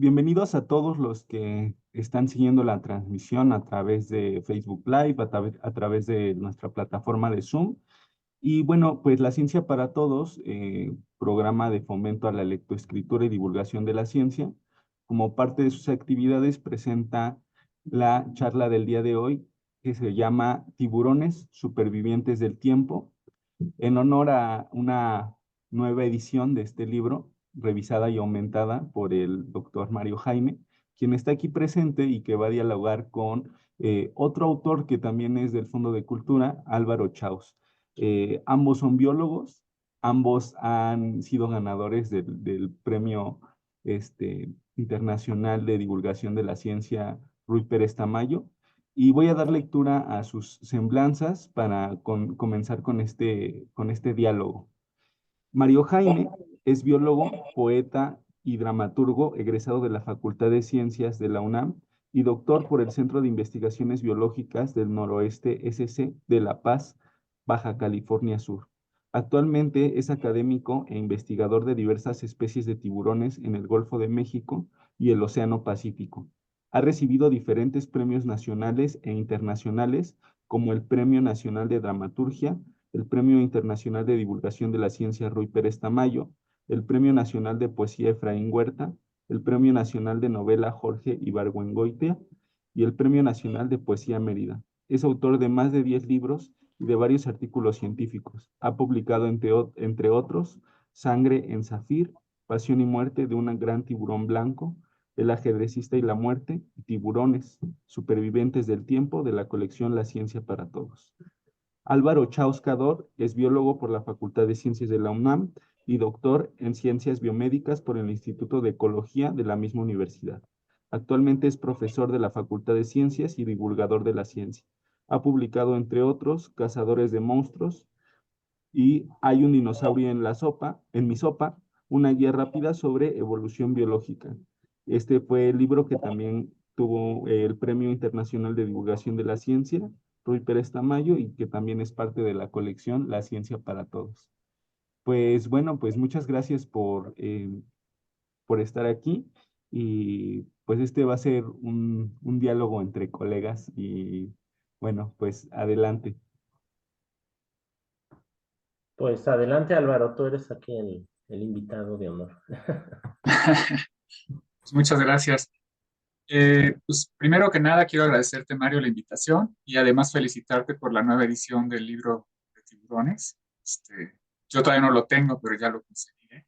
Bienvenidos a todos los que están siguiendo la transmisión a través de Facebook Live, a través de nuestra plataforma de Zoom. Y bueno, pues La Ciencia para Todos, programa de fomento a la lectoescritura y divulgación de la ciencia, como parte de sus actividades presenta la charla del día de hoy que se llama Tiburones Supervivientes del Tiempo, en honor a una nueva edición de este libro, revisada y aumentada por el doctor Mario Jaime, quien está aquí presente y que va a dialogar con otro autor que también es del Fondo de Cultura, Álvaro Chaus. Ambos son biólogos, ambos han sido ganadores del premio internacional de divulgación de la ciencia Ruy Pérez Tamayo, y voy a dar lectura a sus semblanzas para comenzar con este diálogo. Mario Jaime es biólogo, poeta y dramaturgo egresado de la Facultad de Ciencias de la UNAM y doctor por el Centro de Investigaciones Biológicas del Noroeste SC de La Paz, Baja California Sur. Actualmente es académico e investigador de diversas especies de tiburones en el Golfo de México y el Océano Pacífico. Ha recibido diferentes premios nacionales e internacionales, como el Premio Nacional de Dramaturgia, el Premio Internacional de Divulgación de la Ciencia Ruy Pérez Tamayo, el Premio Nacional de Poesía Efraín Huerta, el Premio Nacional de Novela Jorge Ibargüengoitia y el Premio Nacional de Poesía Mérida. Es autor de más de 10 libros y de varios artículos científicos. Ha publicado, entre otros, Sangre en Zafir, Pasión y Muerte de un gran tiburón blanco, El ajedrecista y la muerte, y Tiburones, supervivientes del tiempo, de la colección La Ciencia para Todos. Álvaro Chauscador es biólogo por la Facultad de Ciencias de la UNAM y doctor en Ciencias Biomédicas por el Instituto de Ecología de la misma universidad. Actualmente es profesor de la Facultad de Ciencias y divulgador de la ciencia. Ha publicado, entre otros, Cazadores de Monstruos y Hay un dinosaurio en la sopa, en mi sopa, una guía rápida sobre evolución biológica. Este fue el libro que también tuvo el Premio Internacional de Divulgación de la Ciencia, Ruy Pérez Tamayo, y que también es parte de la colección La Ciencia para Todos. Pues bueno, pues muchas gracias por estar aquí, y pues este va a ser un diálogo entre colegas y bueno, pues adelante. Pues adelante, Álvaro, tú eres aquí el invitado de honor. Pues muchas gracias. Pues primero que nada quiero agradecerte, Mario, la invitación y además felicitarte por la nueva edición del libro de Tiburones. Yo todavía no lo tengo, pero ya lo conseguiré.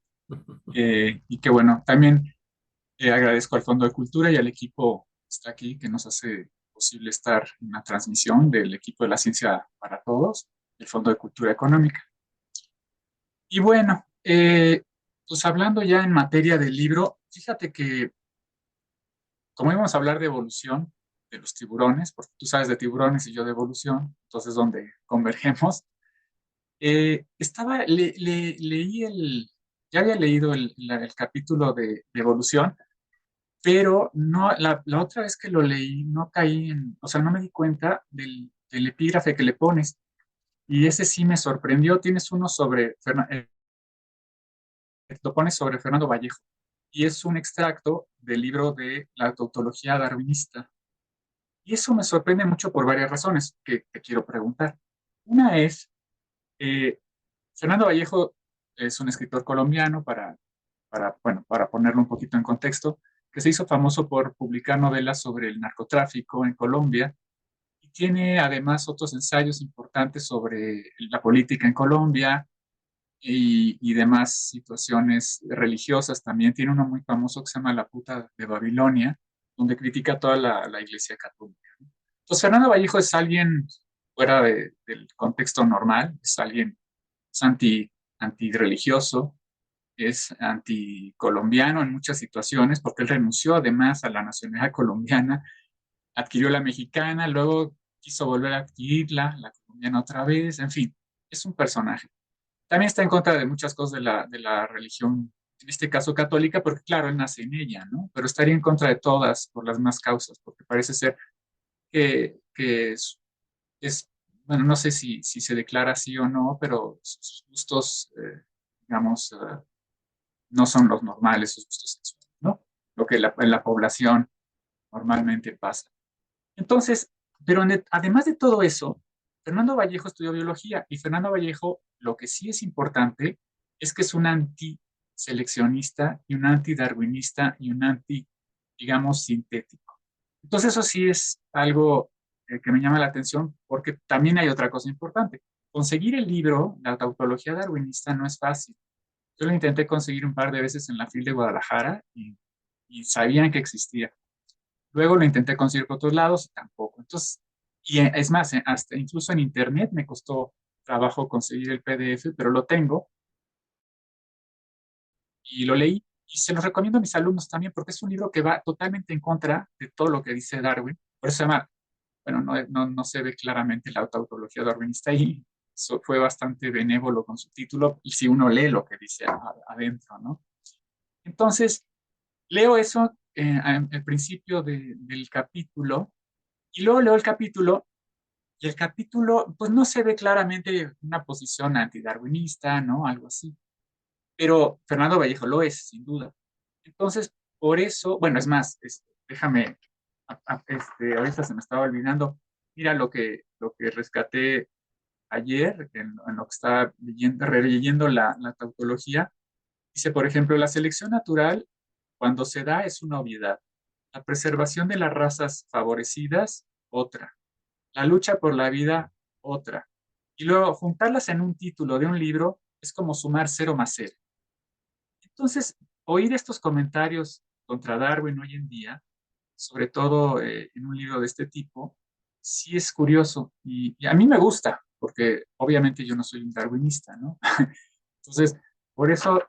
Y que bueno, también agradezco al Fondo de Cultura y al equipo que está aquí, que nos hace posible estar en la transmisión del equipo de la Ciencia para Todos, el Fondo de Cultura Económica. Y bueno, pues hablando ya en materia del libro, fíjate que como íbamos a hablar de evolución de los tiburones, porque tú sabes de tiburones y yo de evolución, entonces donde convergemos, leí ya había leído el capítulo de evolución, pero no, la otra vez que lo leí no caí o sea, no me di cuenta del epígrafe que le pones, y ese sí me sorprendió. Tienes uno lo pones sobre Fernando Vallejo, y es un extracto del libro de la tautología darwinista. Y eso me sorprende mucho por varias razones que te quiero preguntar. Una es, eh, Fernando Vallejo es un escritor colombiano, bueno, para ponerlo un poquito en contexto, que se hizo famoso por publicar novelas sobre el narcotráfico en Colombia, y tiene además otros ensayos importantes sobre la política en Colombia y demás situaciones religiosas. También tiene uno muy famoso que se llama La puta de Babilonia, donde critica toda la Iglesia Católica. Pues Fernando Vallejo es alguien fuera del contexto normal, es alguien es antirreligioso, es anticolombiano en muchas situaciones, porque él renunció además a la nacionalidad colombiana, adquirió la mexicana, luego quiso volver a adquirirla, la colombiana otra vez, en fin, es un personaje. También está en contra de muchas cosas de la religión, en este caso católica, porque claro, él nace en ella, ¿no? Pero estaría en contra de todas por las más causas, porque parece ser que bueno, no sé si se declara así o no, pero sus gustos, digamos, no son los normales, sus gustos sexuales, ¿no? lo que en la población normalmente pasa. Entonces, pero además de todo eso, Fernando Vallejo estudió biología y Fernando Vallejo, lo que sí es importante es que es un anti-seleccionista y un anti-darwinista y un anti, digamos, sintético. Entonces, eso sí es algo que me llama la atención porque también hay otra cosa importante. Conseguir el libro, la tautología darwinista, no es fácil. Yo lo intenté conseguir un par de veces en la FIL de Guadalajara y sabían que existía. Luego lo intenté conseguir por otros lados y tampoco. Entonces, y es más, hasta incluso en internet me costó trabajo conseguir el PDF, pero lo tengo y lo leí y se lo recomiendo a mis alumnos también porque es un libro que va totalmente en contra de todo lo que dice Darwin. Por eso se llama, bueno, no se ve claramente la tautología darwinista y fue bastante benévolo con su título y si uno lee lo que dice adentro, ¿no? Entonces, leo eso al principio del capítulo y luego leo el capítulo y el capítulo, pues no se ve claramente una posición antidarwinista, ¿no? Algo así. Pero Fernando Vallejo lo es, sin duda. Entonces, por eso, bueno, es más, déjame, ahorita se me estaba olvidando, mira lo que rescaté ayer, en lo que estaba leyendo, releyendo la tautología, dice, por ejemplo, la selección natural, cuando se da, es una obviedad. La preservación de las razas favorecidas, otra. La lucha por la vida, otra. Y luego, juntarlas en un título de un libro es como sumar cero más cero. Entonces, oír estos comentarios contra Darwin hoy en día, sobre todo en un libro de este tipo, sí es curioso. Y a mí me gusta, porque obviamente yo no soy un darwinista, ¿no? Entonces, por eso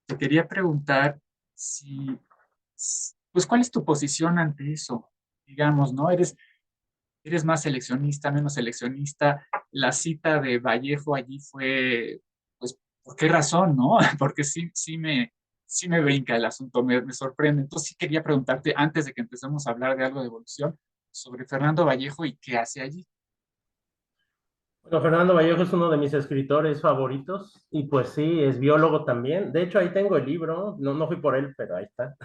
te quería preguntar si, pues, ¿cuál es tu posición ante eso? Digamos, ¿no? ¿Eres más seleccionista, menos seleccionista? La cita de Vallejo allí fue, pues, ¿por qué razón, no? Porque sí me brinca el asunto, me sorprende. Entonces sí quería preguntarte, antes de que empecemos a hablar de algo de evolución, sobre Fernando Vallejo y qué hace allí. Bueno, Fernando Vallejo es uno de mis escritores favoritos y pues sí, es biólogo también. De hecho, ahí tengo el libro, no fui por él, pero ahí está.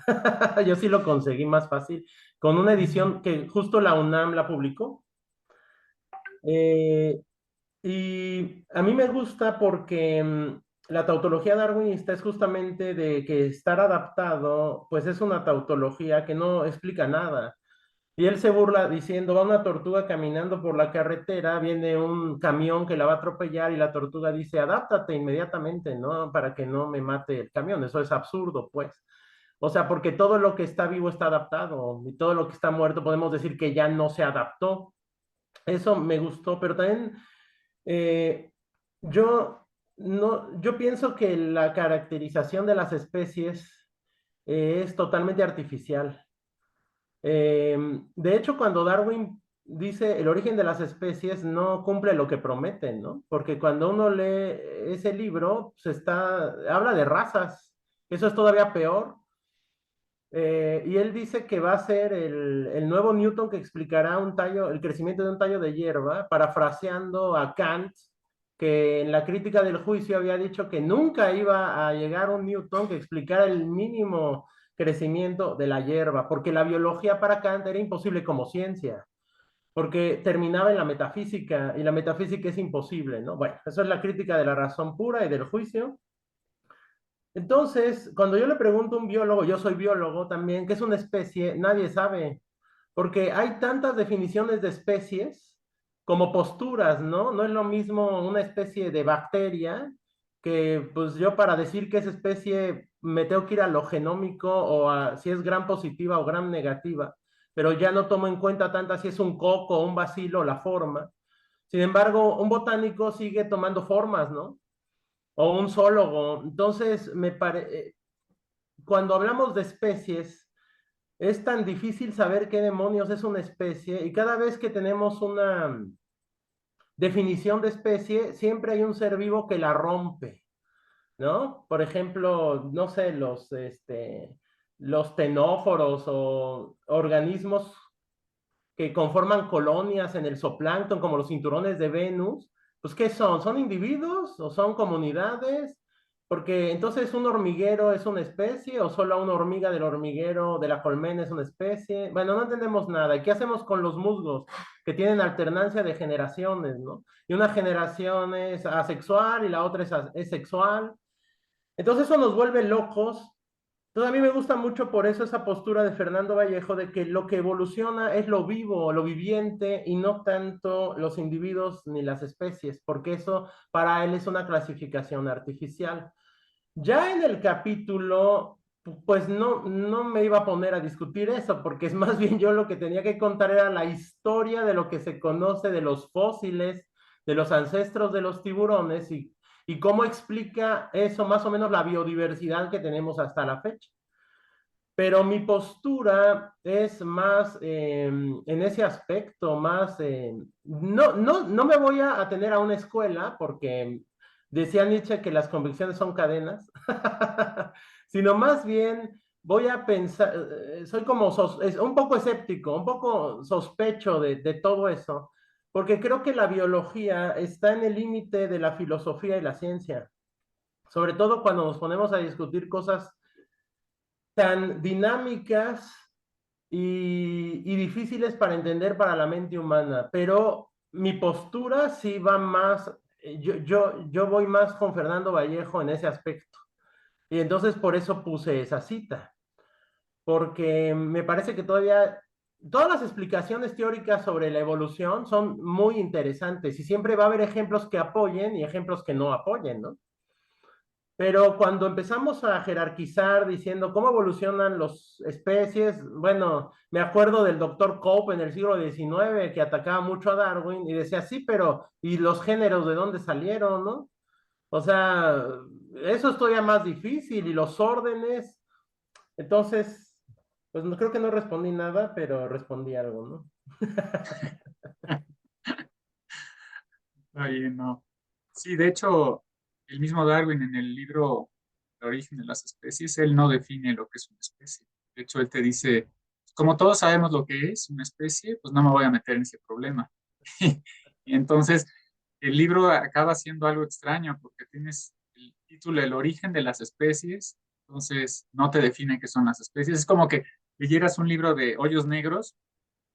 Yo sí lo conseguí más fácil, con una edición que justo la UNAM la publicó. Eh, y a mí me gusta porque la tautología darwinista es justamente de que estar adaptado, pues es una tautología que no explica nada. Y él se burla diciendo, va una tortuga caminando por la carretera, viene un camión que la va a atropellar y la tortuga dice, adáptate inmediatamente, ¿no? Para que no me mate el camión. Eso es absurdo, pues. O sea, porque todo lo que está vivo está adaptado y todo lo que está muerto podemos decir que ya no se adaptó. Eso me gustó, pero también eh, yo, no, yo pienso que la caracterización de las especies es totalmente artificial. De hecho, cuando Darwin dice el origen de las especies, no cumple lo que prometen, ¿no? Porque cuando uno lee ese libro, habla de razas. Eso es todavía peor. Y él dice que va a ser el nuevo Newton que explicará el crecimiento de un tallo de hierba, parafraseando a Kant, que en la crítica del juicio había dicho que nunca iba a llegar un Newton que explicara el mínimo crecimiento de la hierba, porque la biología para Kant era imposible como ciencia, porque terminaba en la metafísica, y la metafísica es imposible, ¿no? Bueno, eso es la crítica de la razón pura y del juicio. Entonces, cuando yo le pregunto a un biólogo, yo soy biólogo también, ¿qué es una especie? Nadie sabe, porque hay tantas definiciones de especies como posturas, ¿no? No es lo mismo una especie de bacteria que, pues yo para decir que esa especie me tengo que ir a lo genómico o a si es gram positiva o gram negativa, pero ya no tomo en cuenta tantas si es un coco o un bacilo, la forma. Sin embargo, un botánico sigue tomando formas, ¿no? O un zoólogo. Entonces, cuando hablamos de especies, es tan difícil saber qué demonios es una especie y cada vez que tenemos una definición de especie, siempre hay un ser vivo que la rompe, ¿no? Por ejemplo, no sé, los tenóforos o organismos que conforman colonias en el zooplancton, como los cinturones de Venus, pues ¿qué son? ¿Son individuos o son comunidades? Porque entonces un hormiguero es una especie o solo una hormiga del hormiguero de la colmena es una especie. Bueno, no entendemos nada. ¿Y qué hacemos con los musgos que tienen alternancia de generaciones, ¿no? Y una generación es asexual y la otra es sexual. Entonces eso nos vuelve locos. Entonces a mí me gusta mucho por eso esa postura de Fernando Vallejo de que lo que evoluciona es lo vivo, lo viviente y no tanto los individuos ni las especies, porque eso para él es una clasificación artificial. Ya en el capítulo, pues no me iba a poner a discutir eso, porque es más bien yo lo que tenía que contar era la historia de lo que se conoce de los fósiles, de los ancestros de los tiburones y cómo explica eso más o menos la biodiversidad que tenemos hasta la fecha. Pero mi postura es más en ese aspecto, más, no me voy a atener a una escuela porque decía Nietzsche que las convicciones son cadenas, sino más bien voy a pensar, soy como un poco escéptico, un poco sospecho de todo eso, porque creo que la biología está en el límite de la filosofía y la ciencia, sobre todo cuando nos ponemos a discutir cosas tan dinámicas y difíciles para entender para la mente humana, pero mi postura sí va más, yo voy más con Fernando Vallejo en ese aspecto. Y entonces por eso puse esa cita, porque me parece que todavía todas las explicaciones teóricas sobre la evolución son muy interesantes y siempre va a haber ejemplos que apoyen y ejemplos que no apoyen, ¿no? Pero cuando empezamos a jerarquizar diciendo cómo evolucionan las especies, bueno, me acuerdo del doctor Cope en el siglo XIX que atacaba mucho a Darwin y decía, sí, pero ¿y los géneros de dónde salieron, no? O sea, eso es todavía más difícil y los órdenes. Entonces, pues no, creo que no respondí nada, pero respondí algo, ¿no? Ahí no. Sí, de hecho, el mismo Darwin en el libro El origen de las especies, él no define lo que es una especie. De hecho, él te dice, como todos sabemos lo que es una especie, pues no me voy a meter en ese problema. Y entonces, el libro acaba siendo algo extraño porque tienes el título El origen de las especies, entonces no te define qué son las especies. Es como que leyeras un libro de hoyos negros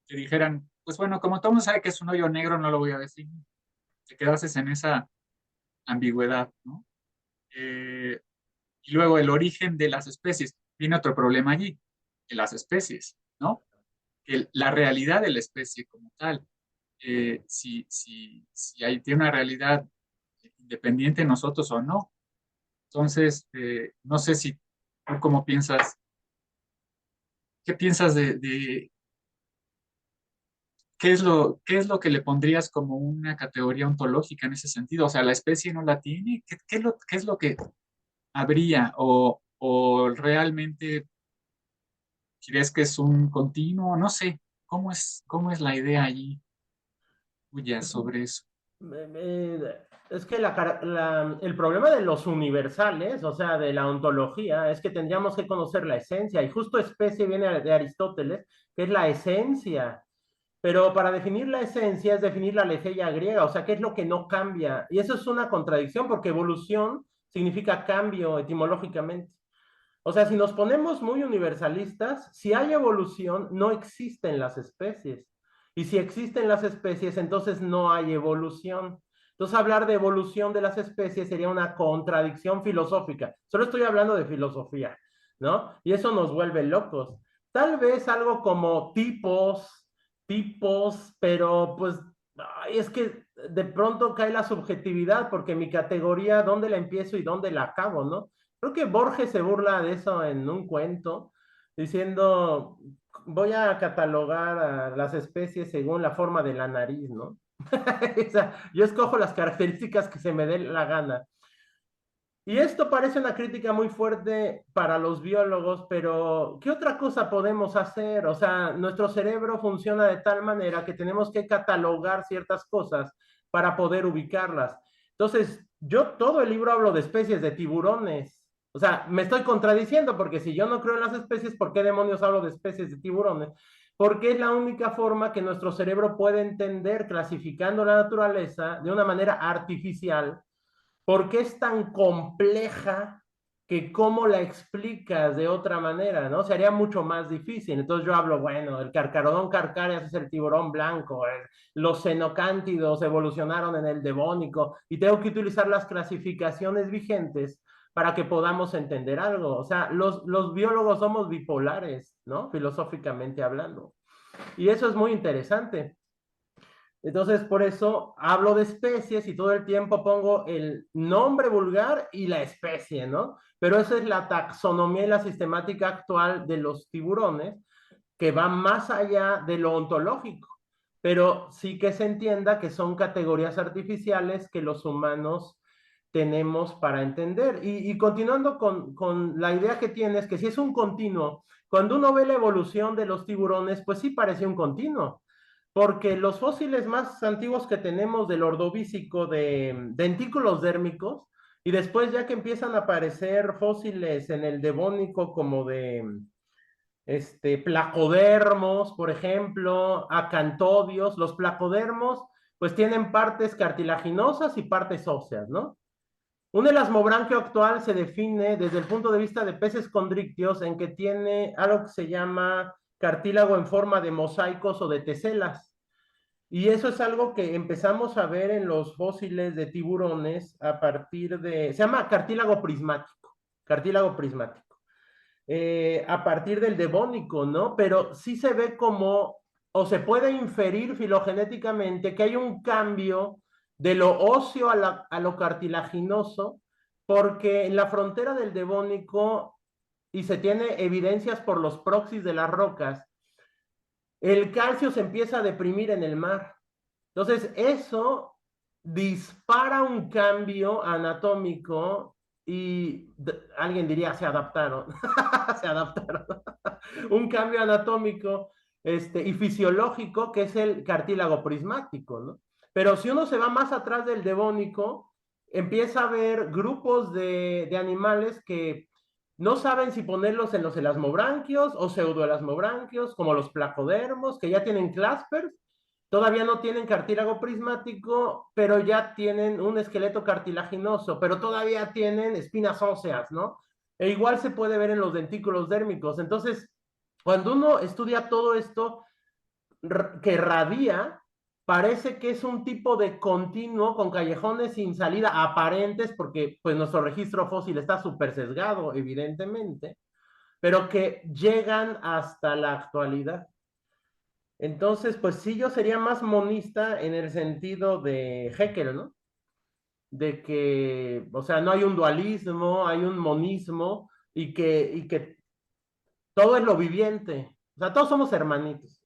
que dijeran, pues bueno, como todo el mundo sabe que es un hoyo negro, no lo voy a definir. Te quedases en esa ambigüedad, ¿no? Eh, y luego el origen de las especies. Viene otro problema allí, de las especies, ¿no? La realidad de la especie como tal, si hay, tiene una realidad independiente de nosotros o no. Entonces, no sé si tú cómo piensas, ¿qué piensas de qué es lo que le pondrías como una categoría ontológica en ese sentido? O sea, ¿la especie no la tiene? Qué es lo que habría o realmente crees que es un continuo? No sé, cómo es la idea allí tuya sobre eso? Es que el problema de los universales, o sea, de la ontología, es que tendríamos que conocer la esencia, y justo especie viene de Aristóteles, que es la esencia, pero para definir la esencia es definir la aletheia griega, o sea, qué es lo que no cambia, y eso es una contradicción, porque evolución significa cambio etimológicamente. O sea, si nos ponemos muy universalistas, si hay evolución, no existen las especies. Y si existen las especies, entonces no hay evolución. Entonces, hablar de evolución de las especies sería una contradicción filosófica. Solo estoy hablando de filosofía, ¿no? Y eso nos vuelve locos. Tal vez algo como tipos, pero pues ay, es que de pronto cae la subjetividad porque mi categoría, ¿dónde la empiezo y dónde la acabo, no? Creo que Borges se burla de eso en un cuento, diciendo, voy a catalogar a las especies según la forma de la nariz, ¿no? O sea, yo escojo las características que se me dé la gana. Y esto parece una crítica muy fuerte para los biólogos, pero ¿qué otra cosa podemos hacer? O sea, nuestro cerebro funciona de tal manera que tenemos que catalogar ciertas cosas para poder ubicarlas. Entonces, yo todo el libro hablo de especies de tiburones. O sea, me estoy contradiciendo porque si yo no creo en las especies, ¿por qué demonios hablo de especies de tiburones? Porque es la única forma que nuestro cerebro puede entender clasificando la naturaleza de una manera artificial porque es tan compleja que cómo la explicas de otra manera, ¿no? Sería mucho más difícil. Entonces yo hablo, bueno, el Carcharodon carcarias es el tiburón blanco, los xenocántidos evolucionaron en el devónico, y tengo que utilizar las clasificaciones vigentes para que podamos entender algo. O sea, los biólogos somos bipolares, ¿no? Filosóficamente hablando. Y eso es muy interesante. Entonces, por eso hablo de especies y todo el tiempo pongo el nombre vulgar y la especie, ¿no? Pero esa es la taxonomía y la sistemática actual de los tiburones, que va más allá de lo ontológico, pero sí que se entienda que son categorías artificiales que los humanos tenemos para entender. Y continuando con la idea que tienes, que si es un continuo, cuando uno ve la evolución de los tiburones, pues sí parece un continuo, porque los fósiles más antiguos que tenemos del ordovícico de dentículos dérmicos, y después ya que empiezan a aparecer fósiles en el devónico como de placodermos, por ejemplo, acantodios. Los placodermos pues tienen partes cartilaginosas y partes óseas, ¿no? Un elasmobranquio actual se define desde el punto de vista de peces condrictios en que tiene algo que se llama cartílago en forma de mosaicos o de teselas. Y eso es algo que empezamos a ver en los fósiles de tiburones a partir de, se llama cartílago prismático, a partir del devónico, ¿no? Pero sí se ve como, o se puede inferir filogenéticamente que hay un cambio de lo óseo a lo cartilaginoso, porque en la frontera del devónico, y se tiene evidencias por los proxies de las rocas, el calcio se empieza a deprimir en el mar. Entonces, eso dispara un cambio anatómico y alguien diría, se adaptaron, se adaptaron. Un cambio anatómico y fisiológico que es el cartílago prismático, ¿no? Pero si uno se va más atrás del devónico, empieza a ver grupos de animales que no saben si ponerlos en los elasmobranquios o pseudoelasmobranquios, como los placodermos, que ya tienen claspers, todavía no tienen cartílago prismático, pero ya tienen un esqueleto cartilaginoso, pero todavía tienen espinas óseas, ¿no? E igual se puede ver en los dentículos dérmicos. Entonces, cuando uno estudia todo esto que radia, parece que es un tipo de continuo con callejones sin salida aparentes, porque pues nuestro registro fósil está súper sesgado, evidentemente, pero que llegan hasta la actualidad. Entonces, pues sí, yo sería más monista en el sentido de Haeckel, ¿no? De que, o sea, no hay un dualismo, hay un monismo, y que todo es lo viviente. O sea, todos somos hermanitos.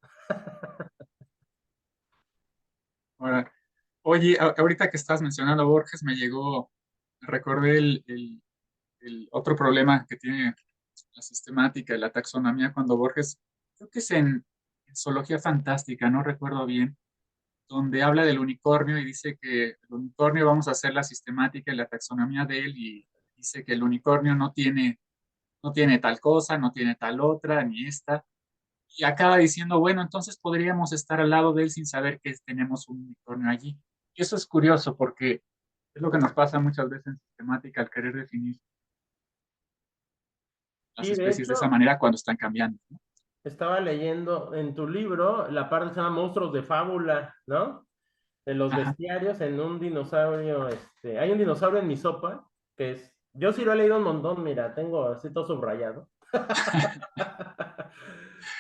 Ahora, oye, ahorita que estás mencionando a Borges, me recordé el otro problema que tiene la sistemática y la taxonomía cuando Borges, creo que es en Zoología Fantástica, no recuerdo bien, donde habla del unicornio y dice que el unicornio vamos a hacer la sistemática y la taxonomía de él y dice que el unicornio no tiene tal cosa, no tiene tal otra, ni esta. Y acaba diciendo, bueno, entonces podríamos estar al lado de él sin saber que tenemos un unicornio allí. Y eso es curioso porque es lo que nos pasa muchas veces en sistemática al querer definir las Y de especies de esa hecho, manera cuando están cambiando, ¿no? estaba leyendo en tu libro la parte que se llama Monstruos de Fábula, ¿no? De los Ajá. bestiarios en un dinosaurio, hay un dinosaurio en mi sopa, que es, yo sí lo he leído un montón, mira, tengo así todo subrayado.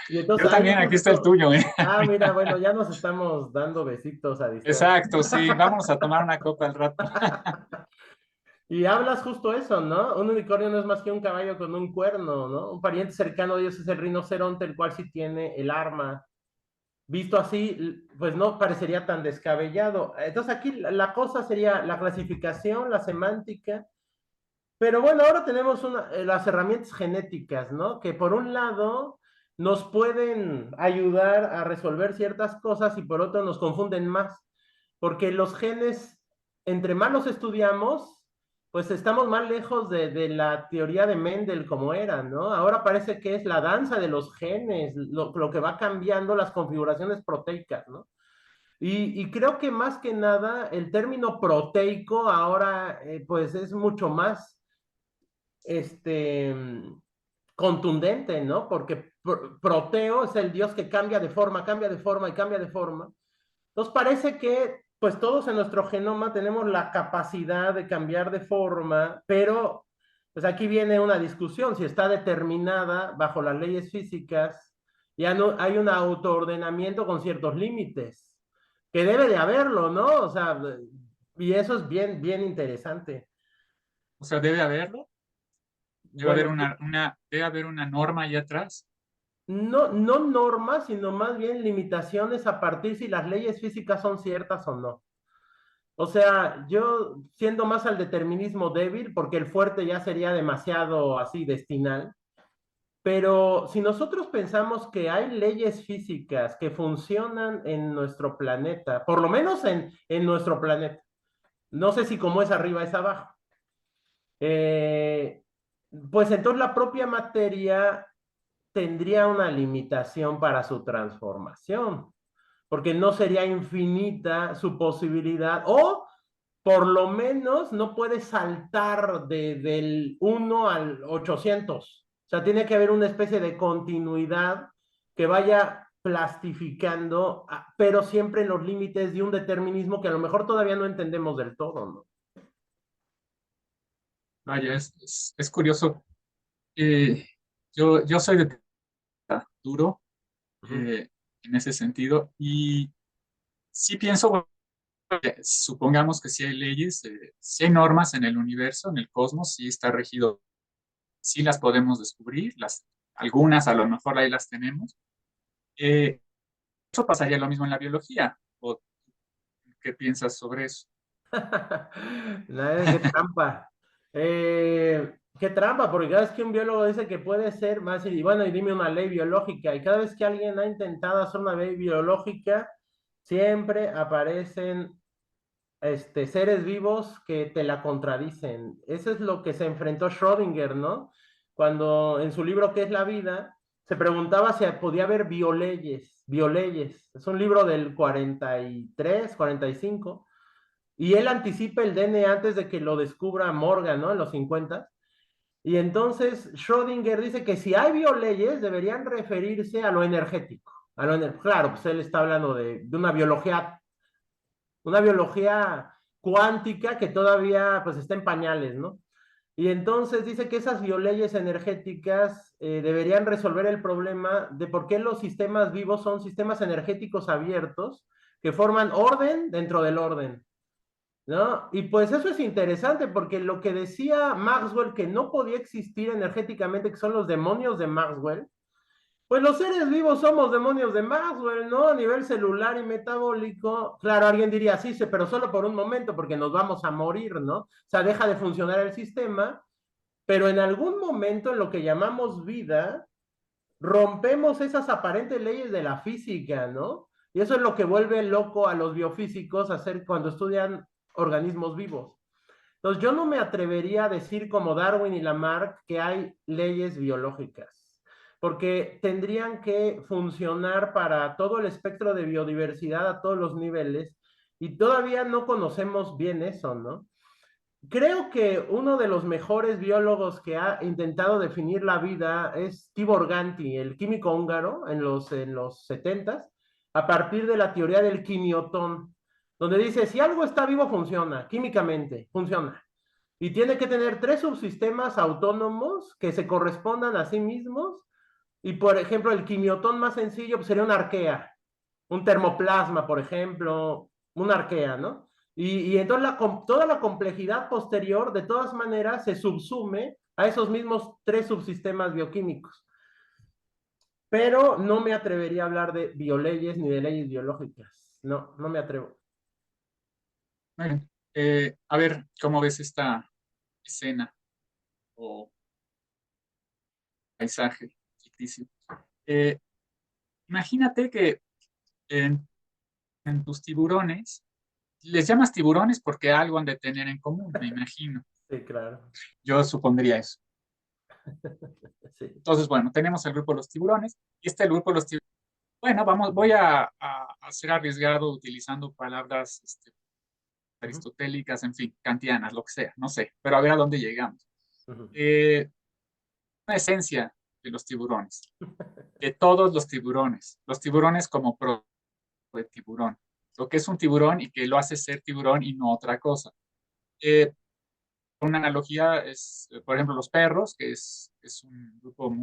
Y Yo entonces ahí también, aquí está el justo, tuyo, ¿eh? mira, bueno, ya nos estamos dando besitos a distancia. Exacto, sí, vamos a tomar una copa al rato. Y hablas justo eso, ¿no? Un unicornio no es más que un caballo con un cuerno, ¿no? Un pariente cercano de ellos es el rinoceronte, el cual sí tiene el arma. Visto así, pues no parecería tan descabellado. Entonces aquí la cosa sería la clasificación, la semántica, pero bueno, ahora tenemos las herramientas genéticas, ¿no? Que por un lado nos pueden ayudar a resolver ciertas cosas y por otro nos confunden más, porque los genes, entre más los estudiamos, pues estamos más lejos de la teoría de Mendel como era, ¿no? Ahora parece que es la danza de los genes, lo que va cambiando las configuraciones proteicas, ¿no? Y creo que más que nada el término proteico ahora pues es mucho más este, contundente, ¿no? Porque Proteo es el dios que cambia de forma, cambia de forma y cambia de forma. Entonces parece que pues todos en nuestro genoma tenemos la capacidad de cambiar de forma, pero pues aquí viene una discusión, si está determinada bajo las leyes físicas, ya no hay un autoordenamiento con ciertos límites, que debe de haberlo, ¿no? O sea, y eso es bien, bien interesante. O sea, debe haberlo, debe haber Bueno, debe haber una norma ahí atrás. no, no normas, sino más bien limitaciones a partir si las leyes físicas son ciertas o no. O sea, yo siendo más al determinismo débil, porque el fuerte ya sería demasiado así destinal, pero si nosotros pensamos que hay leyes físicas que funcionan en nuestro planeta, por lo menos en nuestro planeta, no sé si como es arriba es abajo, eh, pues entonces la propia materia tendría una limitación para su transformación, porque no sería infinita su posibilidad, o por lo menos no puede saltar del 1 al 800. O sea, tiene que haber una especie de continuidad que vaya plastificando, pero siempre en los límites de un determinismo que a lo mejor todavía no entendemos del todo, ¿no? Vaya, es curioso. Eh, yo soy de duro Ujú. en ese sentido y sí pienso, bueno, supongamos que sí hay leyes, sí hay normas en el universo, en el cosmos, sí está regido, sí las podemos descubrir, algunas a lo mejor ahí las tenemos. Eso pasaría lo mismo en la biología. ¿O qué piensas sobre eso? Qué trampa. Qué trampa, porque cada vez que un biólogo dice que puede ser más, y bueno, y dime una ley biológica, y cada vez que alguien ha intentado hacer una ley biológica, siempre aparecen seres vivos que te la contradicen. Eso es lo que se enfrentó Schrödinger, ¿no? Cuando en su libro ¿Qué es la vida? Se preguntaba si podía haber bioleyes, bioleyes. Es un libro del 43, 45 y él anticipa el DNA antes de que lo descubra Morgan, ¿no? En los 50. Y entonces Schrödinger dice que si hay bioleyes, deberían referirse a lo energético. Claro, pues él está hablando de una biología cuántica que todavía pues está en pañales, ¿no? Y entonces dice que esas bioleyes energéticas deberían resolver el problema de por qué los sistemas vivos son sistemas energéticos abiertos que forman orden dentro del orden. ¿No? Y pues eso es interesante porque lo que decía Maxwell que no podía existir energéticamente, que son los demonios de Maxwell, pues los seres vivos somos demonios de Maxwell, ¿no? A nivel celular y metabólico. Claro, alguien diría, sí, pero solo por un momento porque nos vamos a morir, ¿no? O sea, deja de funcionar el sistema, pero en algún momento en lo que llamamos vida, rompemos esas aparentes leyes de la física, ¿no? Y eso es lo que vuelve loco a los biofísicos hacer cuando estudian organismos vivos. Entonces, yo no me atrevería a decir como Darwin y Lamarck que hay leyes biológicas, porque tendrían que funcionar para todo el espectro de biodiversidad a todos los niveles, y todavía no conocemos bien eso, ¿no? Creo que uno de los mejores biólogos que ha intentado definir la vida es Tibor Ganti, el químico húngaro, en los 70, a partir de la teoría del quimiotón, donde dice, si algo está vivo, funciona, químicamente, funciona. Y tiene que tener tres subsistemas autónomos que se correspondan a sí mismos. Y, por ejemplo, el quimiotón más sencillo pues, sería una arquea, un termoplasma, por ejemplo, una arquea, ¿no? Y entonces toda la complejidad posterior, de todas maneras, se subsume a esos mismos tres subsistemas bioquímicos. Pero no me atrevería a hablar de bioleyes ni de leyes biológicas. No, no me atrevo. Muy bien. A ver, ¿cómo ves esta escena o paisaje ficticio? Eh, Imagínate que en, en tus tiburones, les llamas tiburones porque algo han de tener en común, me imagino. Sí, claro. Yo supondría eso. Sí. Entonces, bueno, tenemos el grupo de los tiburones y este grupo de los tiburones Bueno, voy a ser arriesgado utilizando palabras aristotélicas, en fin, kantianas, lo que sea, no sé, pero a ver a dónde llegamos. Una esencia de los tiburones, de todos los tiburones como pro de tiburón, lo que es un tiburón y que lo hace ser tiburón y no otra cosa. Una analogía es, por ejemplo, los perros, que es un grupo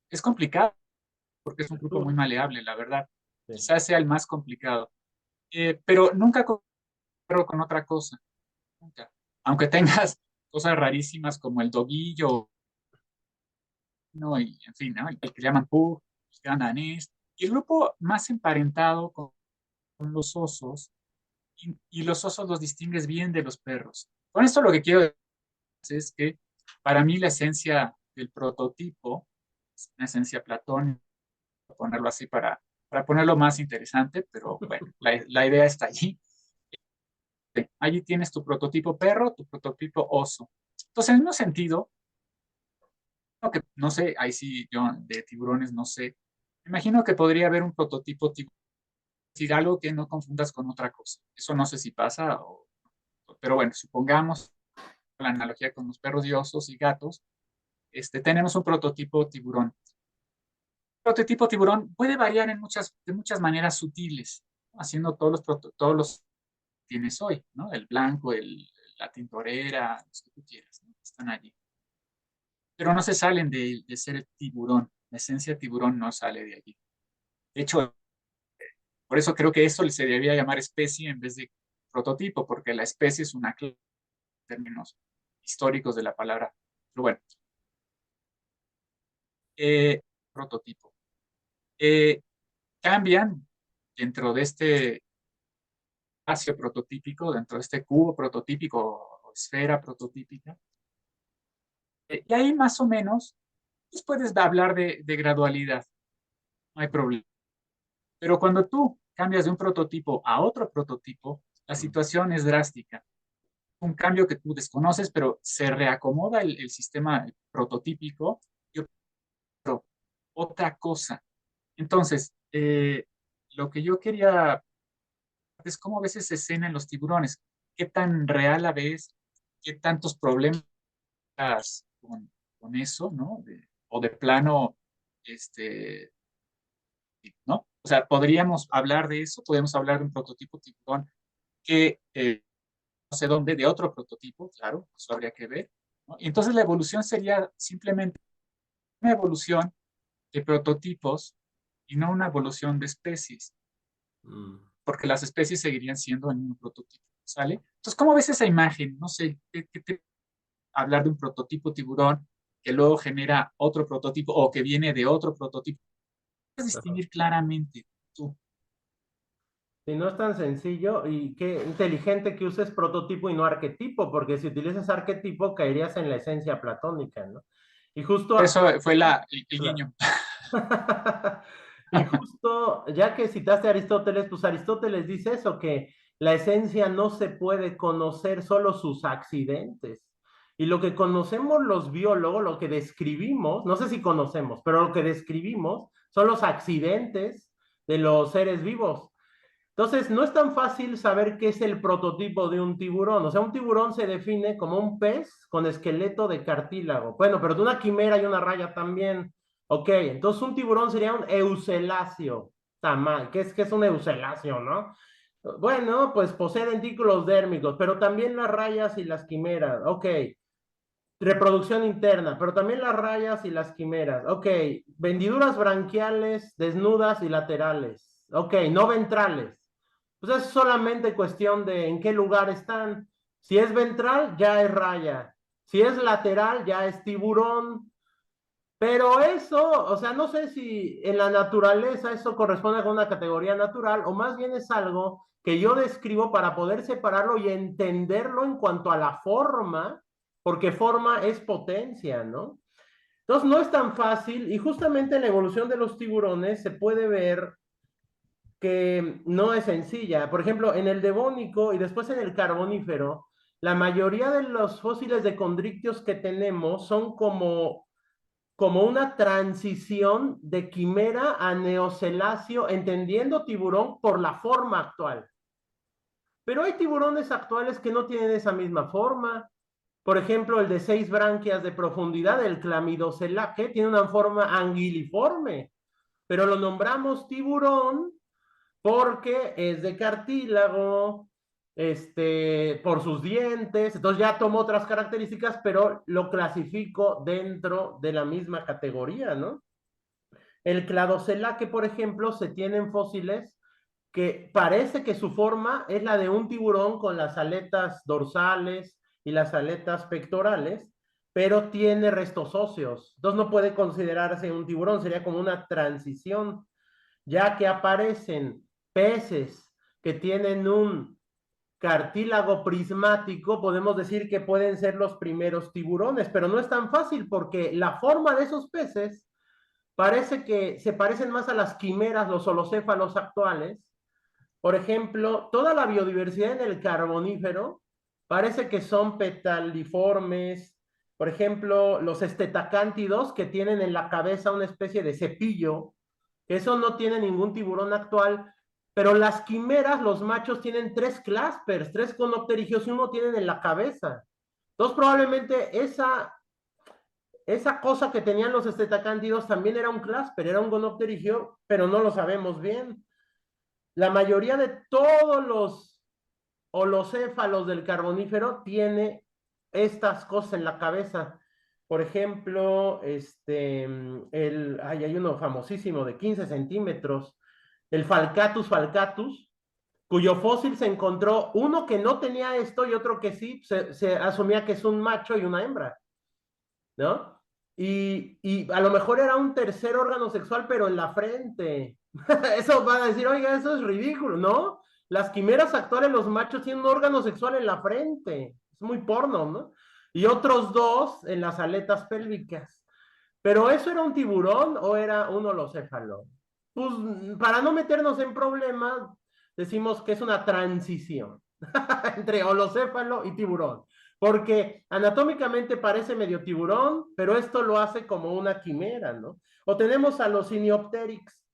es complicado porque es un grupo muy maleable, la verdad. Sí. Quizás sea el más complicado, pero nunca con otra cosa, nunca. Aunque tengas cosas rarísimas como el doguillo, ¿no? Y en fin, ¿no? El que llaman pug, el gran danés, y el grupo más emparentado con los osos, y los osos los distingues bien de los perros. Con esto lo que quiero decir es que para mí la esencia del prototipo es una esencia platónica, ponerlo así para ponerlo más interesante, pero bueno, la idea está allí. Allí tienes tu prototipo perro, tu prototipo oso. Entonces, en el mismo sentido, que no sé, ahí sí yo de tiburones no sé, me imagino que podría haber un prototipo tiburón, decir algo que no confundas con otra cosa. Eso no sé si pasa, pero bueno, supongamos la analogía con los perros y osos y gatos, tenemos un prototipo tiburón. El prototipo tiburón puede variar de muchas maneras sutiles, ¿no? Haciendo todos los que tienes hoy, ¿no? El blanco, la tintorera, los que tú quieras, ¿no? Están allí. Pero no se salen de ser el tiburón. La esencia tiburón no sale de allí. De hecho, por eso creo que eso se debería llamar especie en vez de prototipo, porque la especie es una clase de términos históricos de la palabra. Pero bueno, prototipo. Cambian dentro de este espacio prototípico, dentro de este cubo prototípico o esfera prototípica. Y ahí más o menos pues puedes hablar de gradualidad, no hay problema. Pero cuando tú cambias de un prototipo a otro prototipo, la situación es drástica. Un cambio que tú desconoces, pero se reacomoda el sistema prototípico y otra cosa. Entonces, lo que yo quería es cómo a veces se escena en los tiburones, qué tan real a veces, qué tantos problemas con eso, ¿no? O de plano, ¿no? O sea, podríamos hablar de eso, podemos hablar de un prototipo tiburón que no sé dónde, de otro prototipo, claro, eso habría que ver, ¿no? Y entonces la evolución sería simplemente una evolución de prototipos y no una evolución de especies, porque las especies seguirían siendo el mismo prototipo, ¿sale? Entonces, ¿cómo ves esa imagen? No sé, hablar de un prototipo tiburón que luego genera otro prototipo o que viene de otro prototipo. Puedes distinguir claramente tú. Si no es tan sencillo y qué inteligente que uses prototipo y no arquetipo, porque si utilizas arquetipo caerías en la esencia platónica, ¿no? Y justo Eso fue el claro. guiño. Y justo, ya que citaste a Aristóteles, pues Aristóteles dice eso, que la esencia no se puede conocer, solo sus accidentes. Y lo que conocemos los biólogos, lo que describimos, no sé si conocemos, pero lo que describimos son los accidentes de los seres vivos. Entonces, no es tan fácil saber qué es el prototipo de un tiburón. O sea, un tiburón se define como un pez con esqueleto de cartílago. Bueno, pero de una quimera y una raya también. Ok, entonces un tiburón sería un euceláceo. ¿Qué es un euceláceo, no? Bueno, pues posee dentículos dérmicos, pero también las rayas y las quimeras. Ok, reproducción interna, pero también las rayas y las quimeras. Ok, vendiduras branquiales desnudas y laterales. Ok, no ventrales. Pues es solamente cuestión de en qué lugar están. Si es ventral, ya es raya. Si es lateral, ya es tiburón. Pero eso, o sea, no sé si en la naturaleza eso corresponde con una categoría natural o más bien es algo que yo describo para poder separarlo y entenderlo en cuanto a la forma, porque forma es potencia, ¿no? Entonces no es tan fácil y justamente en la evolución de los tiburones se puede ver que no es sencilla. Por ejemplo, en el Devónico y después en el Carbonífero, la mayoría de los fósiles de condrictios que tenemos son como como una transición de quimera a neoceláceo, entendiendo tiburón por la forma actual. Pero hay tiburones actuales que no tienen esa misma forma. Por ejemplo, el de 6 branquias de profundidad, el Chlamydocelaque, tiene una forma anguiliforme, pero lo nombramos tiburón porque es de cartílago, por sus dientes, entonces ya tomó otras características, pero lo clasifico dentro de la misma categoría, ¿no? El Cladocelaque, por ejemplo, se tienen fósiles que parece que su forma es la de un tiburón con las aletas dorsales y las aletas pectorales, pero tiene restos óseos. Entonces no puede considerarse un tiburón, sería como una transición, ya que aparecen peces que tienen un cartílago prismático, podemos decir que pueden ser los primeros tiburones, pero no es tan fácil porque la forma de esos peces parece que se parecen más a las quimeras, los holocéfalos actuales. Por ejemplo, toda la biodiversidad en el Carbonífero parece que son petaliformes. Por ejemplo, los estetacántidos que tienen en la cabeza una especie de cepillo, que eso no tiene ningún tiburón actual, pero las quimeras, los machos tienen 3 claspers, 3 conopterigios y uno tienen en la cabeza. Entonces probablemente esa cosa que tenían los estetacántidos también era un clasper, era un gonopterigio, pero no lo sabemos bien. La mayoría de todos los holocéfalos del Carbonífero tiene estas cosas en la cabeza. Por ejemplo, hay uno famosísimo de 15 centímetros, el Falcatus falcatus, cuyo fósil se encontró uno que no tenía esto y otro que sí, se asumía que es un macho y una hembra, ¿no? Y a lo mejor era un tercer órgano sexual, pero en la frente. Eso van a decir, oiga, eso es ridículo, ¿no? Las quimeras actuales, los machos tienen un órgano sexual en la frente. Es muy porno, ¿no? Y otros 2 en las aletas pélvicas. ¿Pero eso era un tiburón o era un holocéfalo? Pues para no meternos en problemas, decimos que es una transición entre holocéfalo y tiburón. Porque anatómicamente parece medio tiburón, pero esto lo hace como una quimera, ¿no? O tenemos a los Siniopteryx,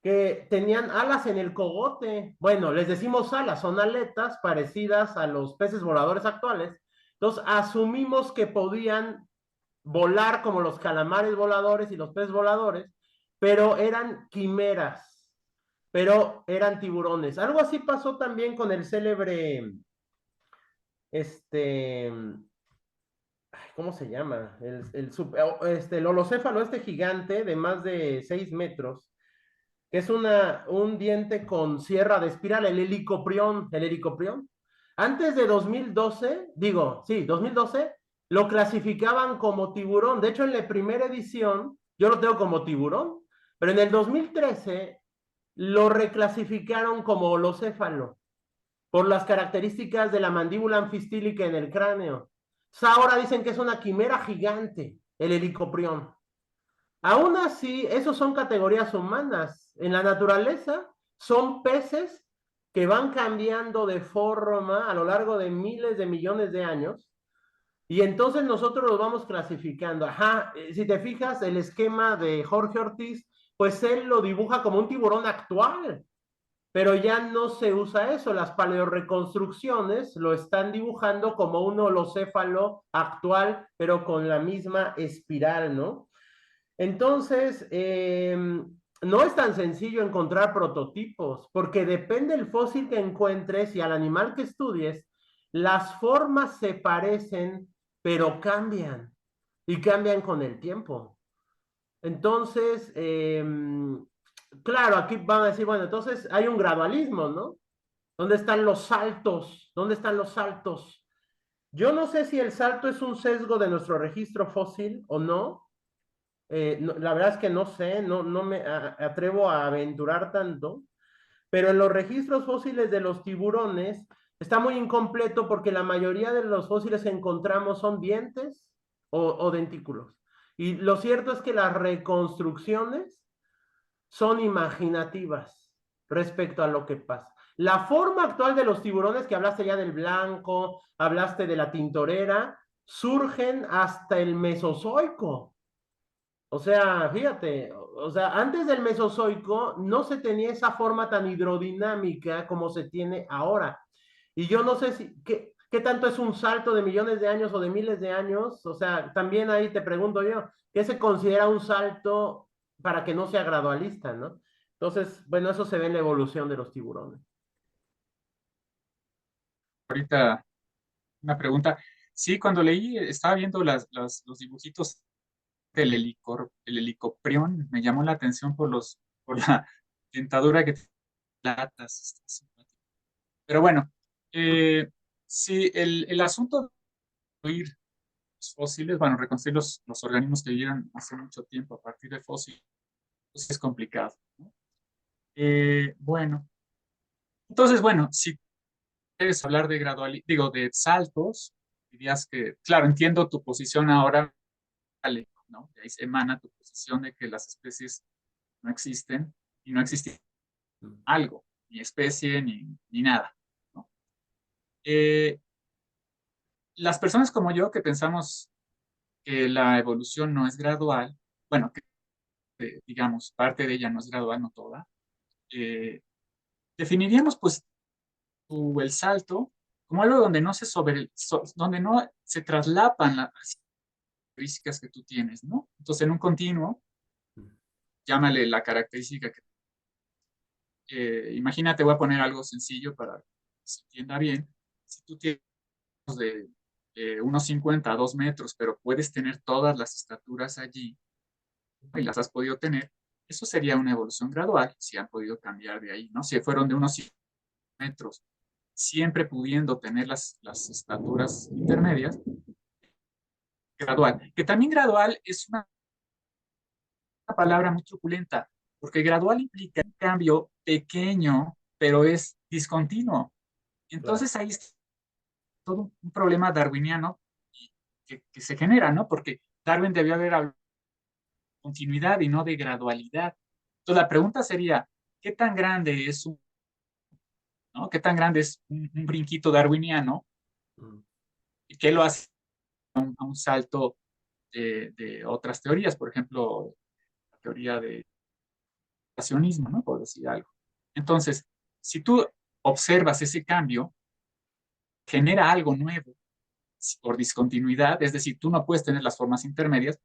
que tenían alas en el cogote. Bueno, les decimos alas, son aletas parecidas a los peces voladores actuales. Entonces, asumimos que podían volar como los calamares voladores y los peces voladores, pero eran quimeras, pero eran tiburones. Algo así pasó también con el célebre, ¿cómo se llama? El holocéfalo, gigante de más de 6 metros, que es un diente con sierra de espiral, el helicoprión. Antes de 2012, 2012, lo clasificaban como tiburón. De hecho, en la primera edición, yo lo tengo como tiburón, pero en el 2013 lo reclasificaron como holocéfalo por las características de la mandíbula anfistílica en el cráneo. Ahora dicen que es una quimera gigante, el helicoprión. Aún así, esos son categorías humanas. En la naturaleza son peces que van cambiando de forma a lo largo de miles de millones de años y entonces nosotros los vamos clasificando. Ajá, si te fijas, el esquema de Jorge Ortiz, pues él lo dibuja como un tiburón actual, pero ya no se usa eso. Las paleoreconstrucciones lo están dibujando como un holocéfalo actual, pero con la misma espiral, ¿no? Entonces, no es tan sencillo encontrar prototipos, porque depende del fósil que encuentres y al animal que estudies, las formas se parecen, pero cambian, y cambian con el tiempo. Entonces, claro, aquí van a decir, bueno, entonces hay un gradualismo, ¿no? ¿Dónde están los saltos? ¿Dónde están los saltos? Yo no sé si el salto es un sesgo de nuestro registro fósil o no. La verdad es que no sé, no me atrevo a aventurar tanto, pero en los registros fósiles de los tiburones está muy incompleto porque la mayoría de los fósiles que encontramos son dientes o dentículos. Y lo cierto es que las reconstrucciones son imaginativas respecto a lo que pasa. La forma actual de los tiburones, que hablaste ya del blanco, hablaste de la tintorera, surgen hasta el Mesozoico. O sea, fíjate, o sea, antes del Mesozoico no se tenía esa forma tan hidrodinámica como se tiene ahora. Y yo no sé si, qué tanto es un salto de millones de años o de miles de años. O sea, también ahí te pregunto yo, ¿qué se considera un salto para que no sea gradualista, ¿no? Entonces, bueno, eso se ve en la evolución de los tiburones. Ahorita una pregunta. Sí, cuando leí, estaba viendo los dibujitos del el helicoprión, me llamó la atención por la dentadura que tiene latas. Está simpático. Pero bueno, eh, sí, el asunto de oír los fósiles, bueno, reconstruir los organismos que vivieron hace mucho tiempo a partir de fósiles, pues es complicado, ¿no? Bueno, entonces, bueno, si quieres hablar de gradual, digo, de saltos, dirías que, claro, entiendo tu posición ahora, vale, ¿no? De ahí se emana tu posición de que las especies no existen y no existe algo, ni especie, ni nada, ¿no? Eh, las personas como yo que pensamos que la evolución no es gradual, bueno, que digamos, parte de ella no es gradual, no toda, eh, definiríamos pues el salto como algo donde no se donde no se traslapan las características que tú tienes, ¿no? Entonces, en un continuo, llámale la característica que, imagínate, voy a poner algo sencillo para que se entienda bien. Si tú tienes de unos 50 a 2 metros, pero puedes tener todas las estaturas allí y las has podido tener, eso sería una evolución gradual, si han podido cambiar de ahí, ¿no? Si fueron de unos 5 metros, siempre pudiendo tener las estaturas intermedias, gradual. Que también gradual es una palabra muy truculenta, porque gradual implica un cambio pequeño, pero es discontinuo. Claro. Entonces ahí está todo un problema darwiniano que se genera, ¿no? Porque Darwin debió haber hablado de continuidad y no de gradualidad. Entonces la pregunta sería, ¿qué tan grande es ¿no? ¿Qué tan grande es un brinquito darwiniano Mm. y qué lo hace a un salto de otras teorías? Por ejemplo, la teoría de creacionismo, ¿no? Por decir algo. Entonces, si tú observas ese cambio, genera algo nuevo por discontinuidad, es decir, tú no puedes tener las formas intermedias,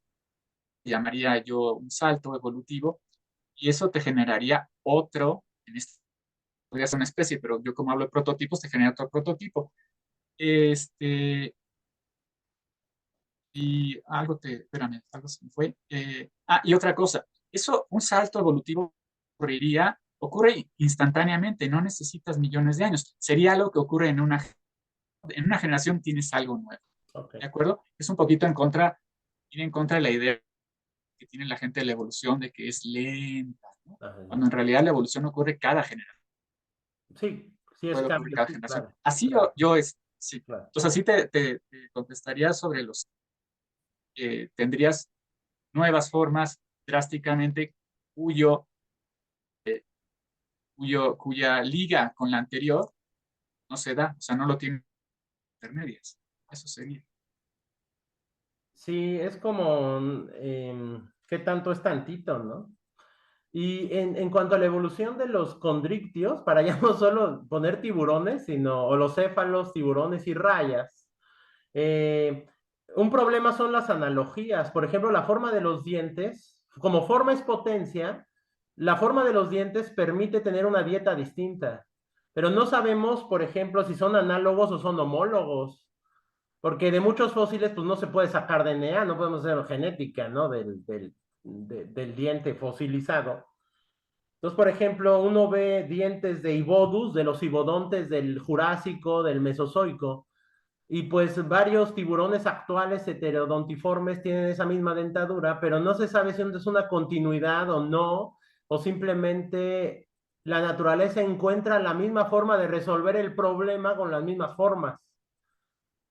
llamaría yo un salto evolutivo, y eso te generaría otro, en este podría ser una especie, pero yo como hablo de prototipos, te genera otro prototipo. Este, y espérame, algo se me fue. Y otra cosa, eso, un salto evolutivo ocurre instantáneamente, no necesitas millones de años. Sería algo que ocurre en una generación tienes algo nuevo, Ok. ¿de acuerdo? Es un poquito ir en contra de la idea que tiene la gente de la evolución de que es lenta, ¿no? Ajá, Cuando en realidad la evolución ocurre cada generación, sí, sí es puede ocurrir cambio, cada sí, generación. claro, Así claro, sí. claro. Entonces así te contestaría sobre tendrías nuevas formas drásticamente cuyo, cuya liga con la anterior no se da, o sea, no lo tienen intermedias. Eso sería. Sí, es como, ¿qué tanto es tantito, no? Y en cuanto a la evolución de los condrictios, para ya no solo poner tiburones, sino holocéfalos, tiburones y rayas, eh, un problema son las analogías. Por ejemplo, la forma de los dientes, como forma es potencia, la forma de los dientes permite tener una dieta distinta, pero no sabemos, por ejemplo, si son análogos o son homólogos. Porque de muchos fósiles, pues no se puede sacar DNA, no podemos hacer genética, ¿no? Del diente fosilizado. Entonces, por ejemplo, uno ve dientes de Ibodus, de los ibodontes del Jurásico, del Mesozoico, y pues varios tiburones actuales heterodontiformes tienen esa misma dentadura, pero no se sabe si es una continuidad o no, o simplemente la naturaleza encuentra la misma forma de resolver el problema con las mismas formas.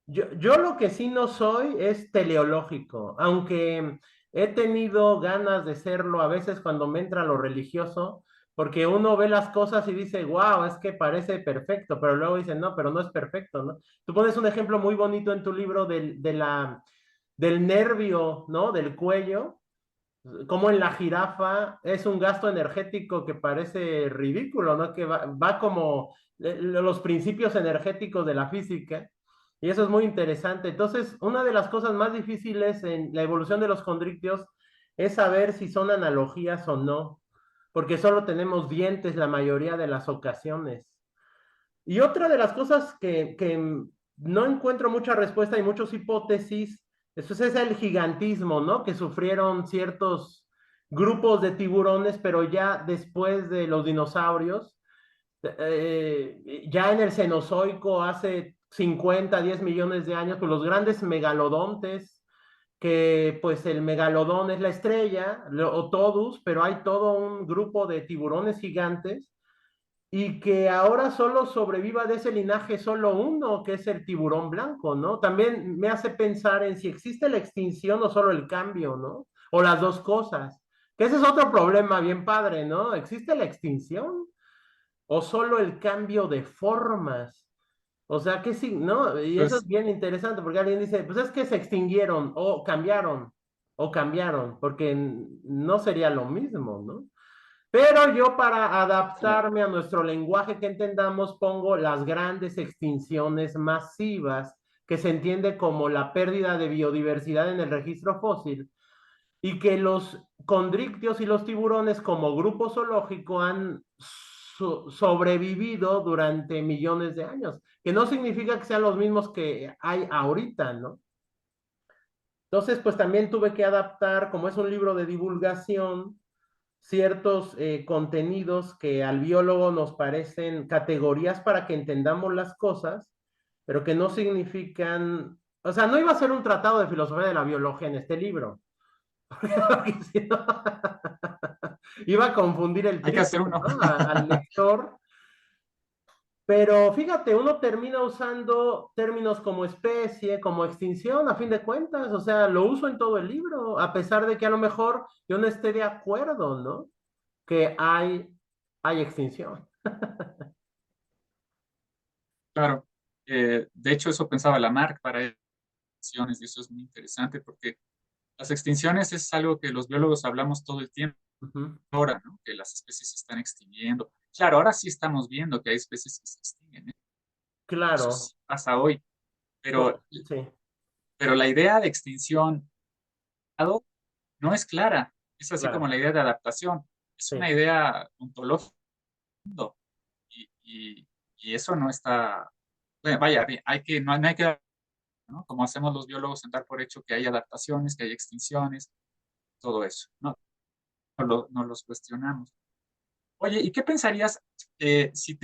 Yo lo que sí no soy es teleológico, aunque he tenido ganas de serlo a veces cuando me entra lo religioso, porque uno ve las cosas y dice, wow, es que parece perfecto, pero luego dice, no, pero no es perfecto, ¿no? Tú pones un ejemplo muy bonito en tu libro del nervio, ¿no? Del cuello, Como en la jirafa es un gasto energético que parece ridículo, ¿no? Que va como los principios energéticos de la física, y eso es muy interesante. Entonces, una de las cosas más difíciles en la evolución de los condrictios es saber si son analogías o no, porque solo tenemos dientes la mayoría de las ocasiones. Y otra de las cosas que no encuentro mucha respuesta y muchas hipótesis, eso es el gigantismo, ¿no? Que sufrieron ciertos grupos de tiburones, pero ya después de los dinosaurios, ya en el Cenozoico, hace 50, 10 millones de años, pues los grandes megalodontes, que pues el megalodón es la estrella, o todos, pero hay todo un grupo de tiburones gigantes y que ahora solo sobreviva de ese linaje solo uno, que es el tiburón blanco, ¿no? También me hace pensar en si existe la extinción o solo el cambio, ¿no? O las dos cosas. Que ese es otro problema bien padre, ¿no? ¿Existe la extinción o solo el cambio de formas? O sea, que sí, ¿no? Y eso es Pues, bien interesante porque alguien dice, pues es que se extinguieron o cambiaron, porque no sería lo mismo, ¿no? Pero yo para claro, adaptarme a nuestro lenguaje que entendamos pongo las grandes extinciones masivas, que se entiende como la pérdida de biodiversidad en el registro fósil, y que los condrictios y los tiburones como grupo zoológico han sobrevivido durante millones de años, que no significa que sean los mismos que hay ahorita, ¿no? Entonces, pues también tuve que adaptar, como es un libro de divulgación, ciertos contenidos que al biólogo nos parecen categorías para que entendamos las cosas, pero que no significan, o sea, no iba a ser un tratado de filosofía de la biología en este libro, porque si no, iba a confundir el hay que hacer triple, uno. ¿no? Al lector. Pero fíjate, uno termina usando términos como especie, como extinción, a fin de cuentas, o sea, lo uso en todo el libro, a pesar de que a lo mejor yo no esté de acuerdo, ¿no? Que hay extinción. Claro. De hecho, eso pensaba Lamarck para extinciones, y eso es muy interesante porque las extinciones es algo que los biólogos hablamos todo el tiempo Ujú. ahora, ¿no? Que las especies se están extinguiendo. Claro, ahora sí estamos viendo que hay especies que se extinguen, ¿eh? Eso Claro, sí pasa hoy, pero, sí, pero la idea de extinción no es clara. Es así como claro, la idea de adaptación. Es una sí, idea ontológica y, y, y eso no está, bueno, vaya, hay que, no hay que, ¿no? Como hacemos los biólogos, dar por hecho que hay adaptaciones, que hay extinciones, todo eso, ¿no? No los cuestionamos. Oye, ¿y qué pensarías si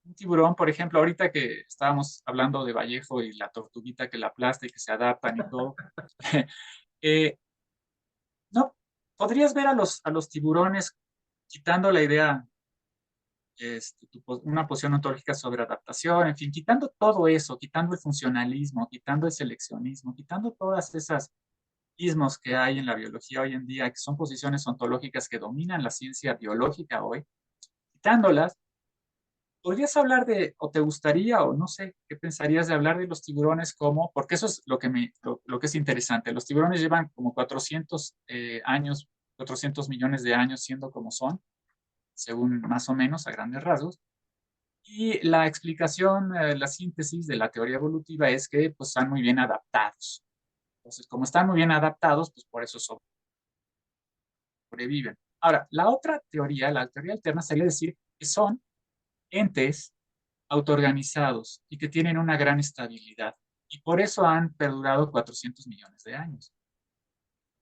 un tiburón, por ejemplo, ahorita que estábamos hablando de Vallejo y la tortuguita que la aplasta y que se adaptan y todo, eh, no, podrías ver a los tiburones quitando la idea, una posición ontológica sobre adaptación, en fin, quitando todo eso, quitando el funcionalismo, quitando el seleccionismo, quitando todas esas ismos que hay en la biología hoy en día, que son posiciones ontológicas que dominan la ciencia biológica hoy, quitándolas, ¿podrías hablar de, o te gustaría, o no sé, qué pensarías de hablar de los tiburones como, porque eso es lo que es interesante, los tiburones llevan como 400 años, 400 millones de años siendo como son, según más o menos a grandes rasgos, y la explicación, la síntesis de la teoría evolutiva es que pues están muy bien adaptados. Entonces, como están muy bien adaptados, pues por eso sobreviven. Ahora, la otra teoría, la teoría alterna, sería decir que son entes autoorganizados y que tienen una gran estabilidad. Y por eso han perdurado 400 millones de años.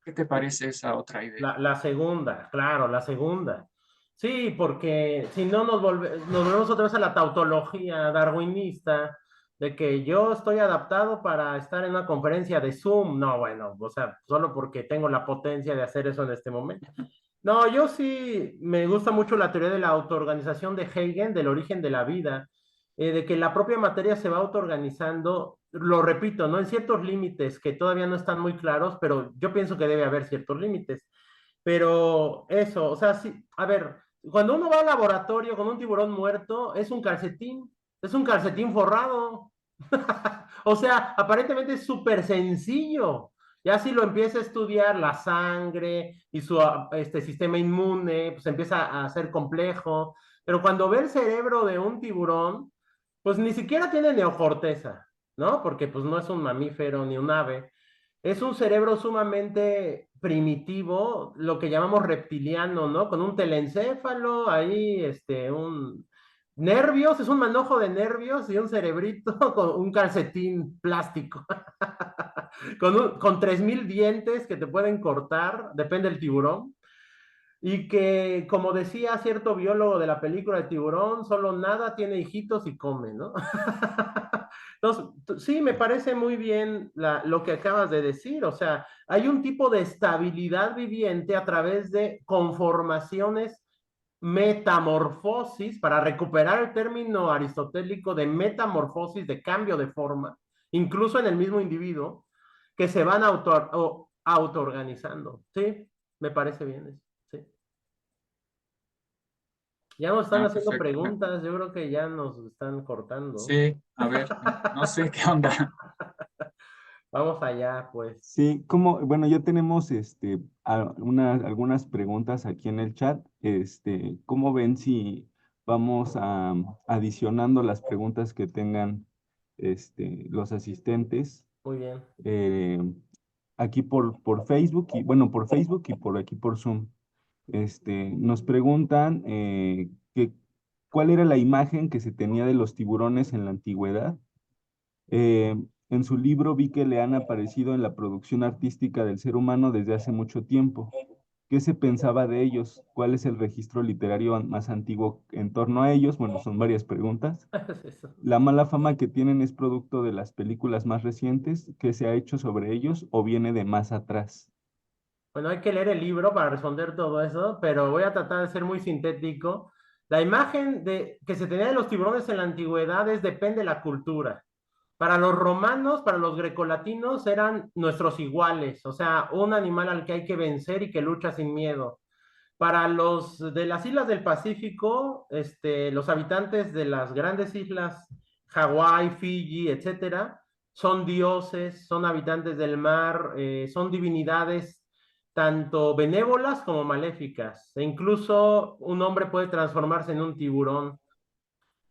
¿Qué te parece esa otra idea? la segunda, claro, la segunda. Sí, porque si no nos volvemos otra vez a la tautología darwinista de que yo estoy adaptado para estar en una conferencia de Zoom. No, bueno, o sea, solo porque tengo la potencia de hacer eso en este momento. No, yo sí me gusta mucho la teoría de la autoorganización de Hegel, del origen de la vida, de que la propia materia se va autoorganizando, lo repito, ¿no? En ciertos límites que todavía no están muy claros, pero yo pienso que debe haber ciertos límites. Pero eso, o sea, sí, a ver, cuando uno va al laboratorio con un tiburón muerto, es un calcetín forrado. O sea, aparentemente es súper sencillo. Ya si lo empieza a estudiar, la sangre y su sistema inmune, pues empieza a ser complejo. Pero cuando ve el cerebro de un tiburón, pues ni siquiera tiene neocorteza, ¿no? Porque pues no es un mamífero ni un ave. Es un cerebro sumamente primitivo, lo que llamamos reptiliano, ¿no? Con un telencéfalo, ahí, un nervios, es un manojo de nervios y un cerebrito con un calcetín plástico. Con 3,000 dientes que te pueden cortar, depende del tiburón. Y que, como decía cierto biólogo de la película de Tiburón, solo nada tiene hijitos y come, ¿no? Entonces, sí, me parece muy bien lo que acabas de decir. O sea, hay un tipo de estabilidad viviente a través de conformaciones, metamorfosis, para recuperar el término aristotélico de metamorfosis, de cambio de forma, incluso en el mismo individuo, que se van auto-organizando. Sí, me parece bien eso. Sí. Ya nos están Ah, haciendo perfecto. preguntas, yo creo que ya nos están cortando. Sí, a ver, no sé qué onda. Vamos allá, pues. Sí, como, bueno, ya tenemos algunas preguntas aquí en el chat. ¿Cómo ven si vamos adicionando las preguntas que tengan los asistentes Muy bien. eh, aquí por Facebook y bueno, por Facebook y por aquí por Zoom? Nos preguntan cuál era la imagen que se tenía de los tiburones en la antigüedad. Eh, en su libro vi que le han aparecido en la producción artística del ser humano desde hace mucho tiempo. ¿Qué se pensaba de ellos? ¿Cuál es el registro literario más antiguo en torno a ellos? Bueno, son varias preguntas. Es eso. ¿La mala fama que tienen es producto de las películas más recientes? ¿Qué se ha hecho sobre ellos o viene de más atrás? Bueno, hay que leer el libro para responder todo eso, pero voy a tratar de ser muy sintético. La imagen que se tenía de los tiburones en la antigüedad depende de la cultura. Para los romanos, para los grecolatinos, eran nuestros iguales, o sea, un animal al que hay que vencer y que lucha sin miedo. Para los de las islas del Pacífico, los habitantes de las grandes islas, Hawái, Fiji, etcétera, son dioses, son habitantes del mar, son divinidades tanto benévolas como maléficas. E incluso un hombre puede transformarse en un tiburón.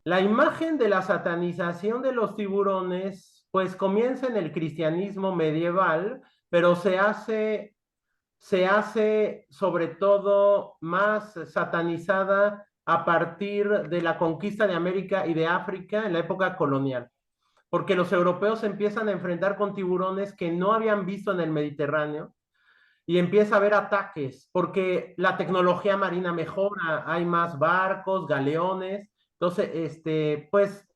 La imagen de la satanización de los tiburones, pues comienza en el cristianismo medieval, pero se hace sobre todo más satanizada a partir de la conquista de América y de África en la época colonial, porque los europeos se empiezan a enfrentar con tiburones que no habían visto en el Mediterráneo y empieza a haber ataques, porque la tecnología marina mejora, hay más barcos, galeones, entonces, pues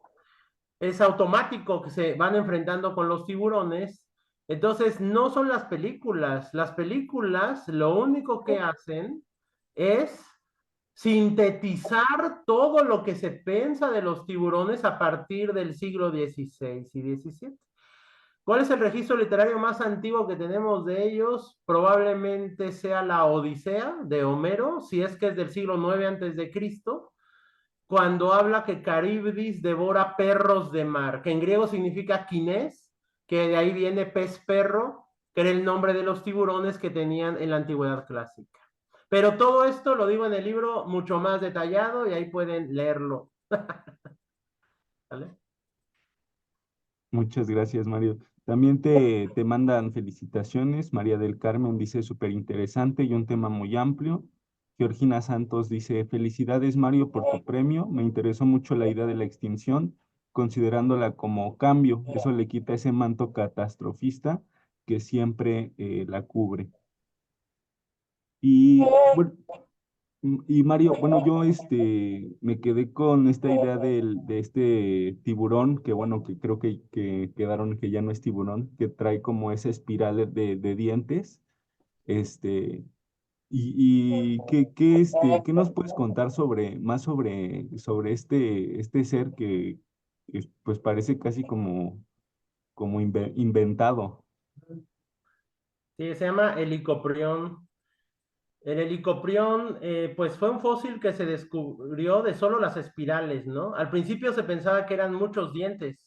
es automático que se van enfrentando con los tiburones. Entonces, no son las películas lo único que hacen es sintetizar todo lo que se piensa de los tiburones a partir del siglo XVI y XVII. ¿Cuál es el registro literario más antiguo que tenemos de ellos? Probablemente sea la Odisea de Homero, si es que es del siglo IX antes de Cristo, cuando habla que Caribdis devora perros de mar, que en griego significa quinés, que de ahí viene pez perro, que era el nombre de los tiburones que tenían en la antigüedad clásica. Pero todo esto lo digo en el libro mucho más detallado y ahí pueden leerlo. ¿Vale? Muchas gracias, Mario. También te mandan felicitaciones. María del Carmen dice súper interesante y un tema muy amplio. Georgina Santos dice, felicidades, Mario, por tu premio. Me interesó mucho la idea de la extinción, considerándola como cambio. Eso le quita ese manto catastrofista que siempre la cubre. Y bueno, y Mario, bueno, yo me quedé con esta idea de este tiburón, que bueno, que creo que quedaron que ya no es tiburón, que trae como esa espiral de dientes. Este, ¿qué nos puedes contar más sobre este ser que, pues parece casi como inventado? Sí, se llama helicoprión. El helicoprión, pues fue un fósil que se descubrió de solo las espirales, ¿no? Al principio se pensaba que eran muchos dientes,